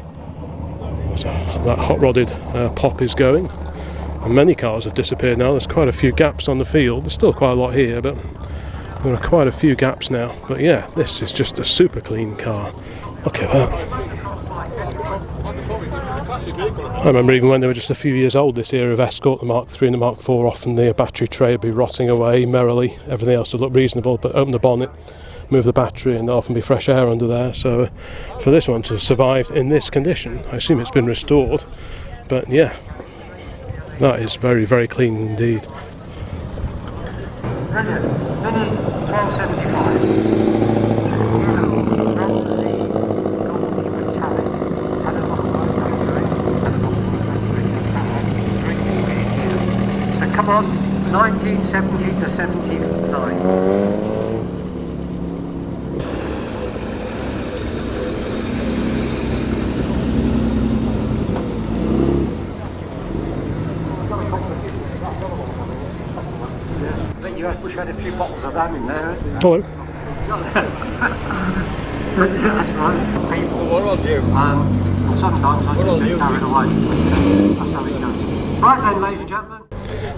So that hot-rodded pop is going. And many cars have disappeared now. There's quite a few gaps on the field. There's still quite a lot here, but there are quite a few gaps now. But yeah, this is just a super clean car. Look at that. I remember even when they were just a few years old, this era of Escort, the Mark III and the Mark IV, often the battery tray would be rotting away merrily. Everything else would look reasonable, but open the bonnet, move the battery, and there'll often be fresh air under there. So for this one to have survived in this condition, I assume it's been restored. But yeah, that is very, very clean indeed.
Brilliant. Mini 1275. So come on, 1970 to 79. You wish you had a few bottles of that in there.
Hello.
That's right. People, what I'll do. Sometimes I just get carried away. That's how it goes. Right then, ladies and gentlemen.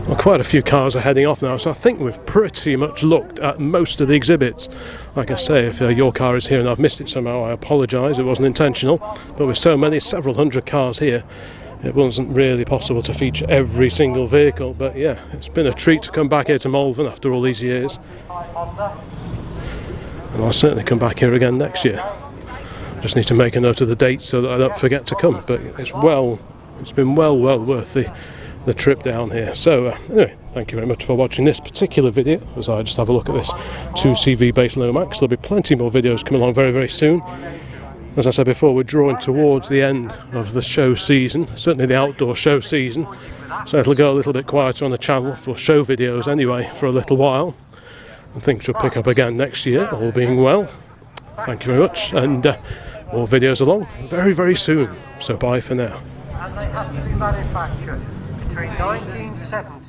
Well, quite a few cars are heading off now, so I think we've pretty much looked at most of the exhibits. Like I say, if your car is here and I've missed it somehow, I apologise, it wasn't intentional. But with so many, several hundred cars here, it wasn't really possible to feature every single vehicle. But yeah, it's been a treat to come back here to Malvern after all these years. And I'll certainly come back here again next year. Just need to make a note of the date so that I don't forget to come. But it's been well worth the trip down here. So anyway, thank you very much for watching this particular video as I just have a look at this 2CV based Lomax. There'll be plenty more videos coming along very, very soon. As I said before, we're drawing towards the end of the show season, certainly the outdoor show season, so it'll go a little bit quieter on the channel for show videos anyway for a little while, and things should pick up again next year, all being well. Thank you very much, and more videos along very, very soon, so bye for now.
And they have to be manufactured between 1970